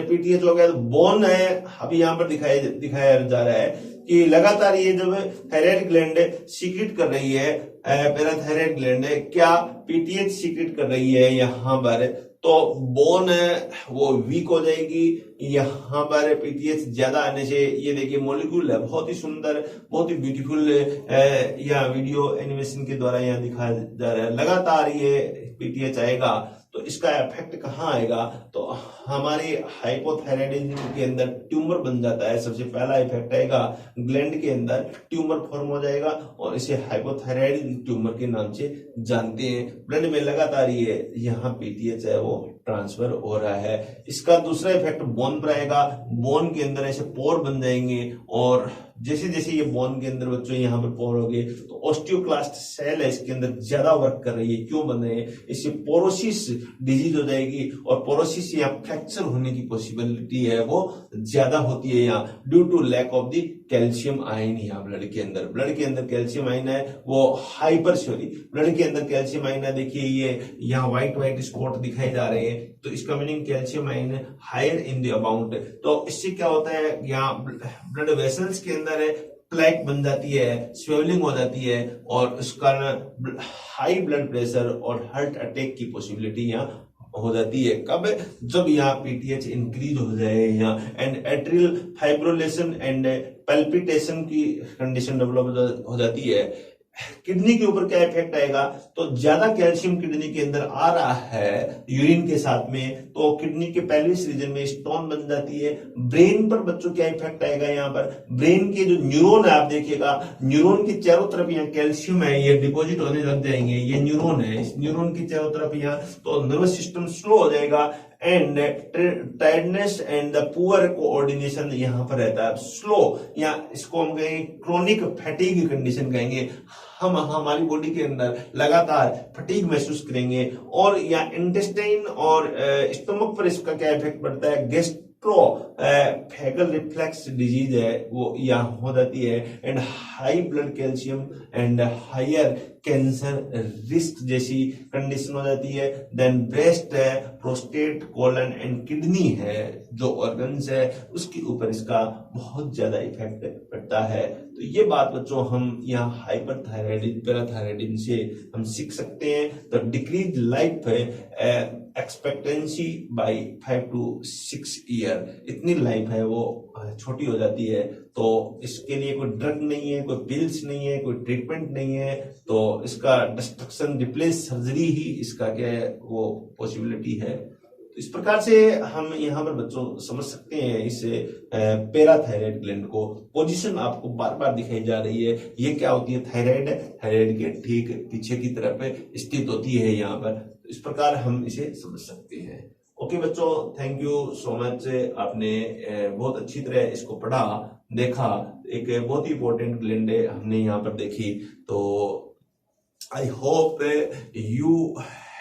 Speaker 1: पीटीएच हो गया तो बोन है, अभी यहाँ पर दिखाया जा रहा है कि लगातार ये जब थायराइड ग्लैंड सीक्रेट कर रही है, पैराथायराइड ग्लैंड क्या पीटीएच सीक्रेट कर रही है यहाँ पर, तो बोन है वो वीक हो जाएगी। यहाँ पर पीटीएच ज्यादा आने से, ये देखिए मॉलिक्यूल है बहुत ही सुंदर, बहुत ही ब्यूटीफुल, यहाँ वीडियो एनिमेशन के द्वारा यहाँ दिखाया जा रहा है। लगातार ये पीटीएच आएगा तो इसका इफेक्ट कहाँ आएगा, तो हमारे हाइपोथायराइडिज्म के अंदर ट्यूमर बन जाता है। सबसे पहला इफेक्ट आएगा ग्लैंड के अंदर ट्यूमर फॉर्म हो जाएगा और इसे हाइपोथायराइड ट्यूमर के नाम से जानते हैं। ब्लड में लगातार ये यहाँ पीटीएच है वो ट्रांसफर हो रहा है। इसका दूसरा इफेक्ट बोन पर आएगा, बोन के अंदर ऐसे पोर बन जाएंगे और जैसे जैसे ये बोन के अंदर बच्चों यहाँ पर पोर हो गए तो ऑस्टियोक्लास्ट सेल है इसके अंदर ज्यादा वर्क कर रही है। क्यों बन रहे हैं, इससे पोरोसिस डिजीज हो जाएगी और पोरोसिस या फ्रैक्चर होने की पॉसिबिलिटी है वो ज्यादा होती है यहाँ, due to lack of the calcium ion. यहाँ ब्लड के अंदर कैल्शियम आयन है वो ब्लड के अंदर कैल्शियम आयन है। देखिए ये यहाँ व्हाइट स्पॉट दिखाई जा रहे हैं, तो इसका meaning calcium ion higher in the amount. तो इससे क्या होता है, यहाँ ब्लड वेसल्स के अंदर प्लेक बन जाती है, स्वेलिंग हो जाती है और उसका हाई ब्लड प्रेशर और हार्ट अटैक की पॉसिबिलिटी यहाँ हो जाती है। कब, जब यहाँ पीटीएच इंक्रीज हो जाए यहाँ, एंड एट्रियल फाइब्रोलेशन एंड पल्पिटेशन की कंडीशन डेवलप हो जाती है। किडनी के ऊपर क्या इफेक्ट आएगा, तो ज्यादा कैल्शियम किडनी के अंदर आ रहा है यूरिन के साथ में, तो किडनी के पेल्विस रीजन में स्टोन बन जाती है। ब्रेन पर बच्चों क्या इफेक्ट आएगा, यहाँ पर ब्रेन के जो न्यूरॉन है आप देखिएगा, न्यूरॉन के चारों तरफ यहाँ कैल्शियम है, ये डिपॉजिट होने लग जाएंगे। ये न्यूरॉन है, इस न्यूरॉन के चारों तरफ यहाँ, तो नर्वस सिस्टम स्लो हो जाएगा and tiredness and the poor coordination यहाँ पर रहता है। स्लो या इसको हम कहेंगे क्रोनिक फैटिग कंडीशन कहेंगे, हम हमारी बॉडी के अंदर लगातार फटीग महसूस करेंगे। और या इंटेस्टाइन और स्टमक पर इसका क्या इफेक्ट पड़ता है, गैस्ट्रोफेगल रिफ्लेक्स डिजीज है वो यहाँ हो जाती है। And high blood calcium and higher cancer risk जैसी कंडीशन हो जाती है। देन ब्रेस्ट है, प्रोस्टेट, कोलन एंड किडनी है, जो ऑर्गन्स है उसके ऊपर इसका बहुत ज्यादा इफेक्ट पड़ता है। तो ये बात बच्चों हम यहाँ हाइपरथायराइडिज्म, पैराथायराइडिज्म से हम सीख सकते हैं। तो decrease life expectancy by 5 to 6 year, इतनी लाइफ है वो छोटी हो जाती है। तो इसके लिए कोई ड्रग नहीं है, कोई पिल्स नहीं है, कोई ट्रीटमेंट नहीं है। तो इसका डिस्ट्रक्शन रिप्लेस सर्जरी ही इसका क्या है वो पॉसिबिलिटी है। तो इस प्रकार से हम यहाँ पर बच्चों समझ सकते हैं इस पैराथायराइड ग्लैंड को। पोजीशन आपको बार बार दिखाई जा रही है, ये क्या होती है, थायराइड है, थायराइड के ठीक पीछे की तरफ स्थित होती है यहाँ पर। तो इस प्रकार हम इसे समझ सकते हैं। ओके बच्चों, थैंक यू सो मच। आपने बहुत अच्छी तरह इसको पढ़ा, देखा। एक बहुत ही इंपॉर्टेंट ग्लैंड हमने यहाँ पर देखी। तो आई hope you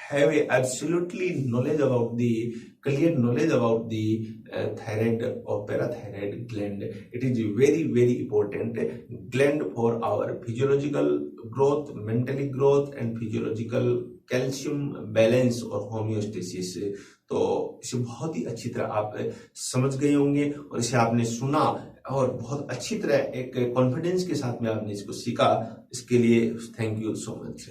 Speaker 1: have a absolutely knowledge about the clear knowledge about the thyroid or parathyroid gland. It is very important gland for our physiological growth, mentally growth and physiological calcium balance और homeostasis। तो इसे बहुत ही अच्छी तरह आप समझ गए होंगे और इसे आपने सुना और बहुत अच्छी तरह एक कॉन्फिडेंस के साथ में आपने इसको सीखा। इसके लिए थैंक यू सो मच।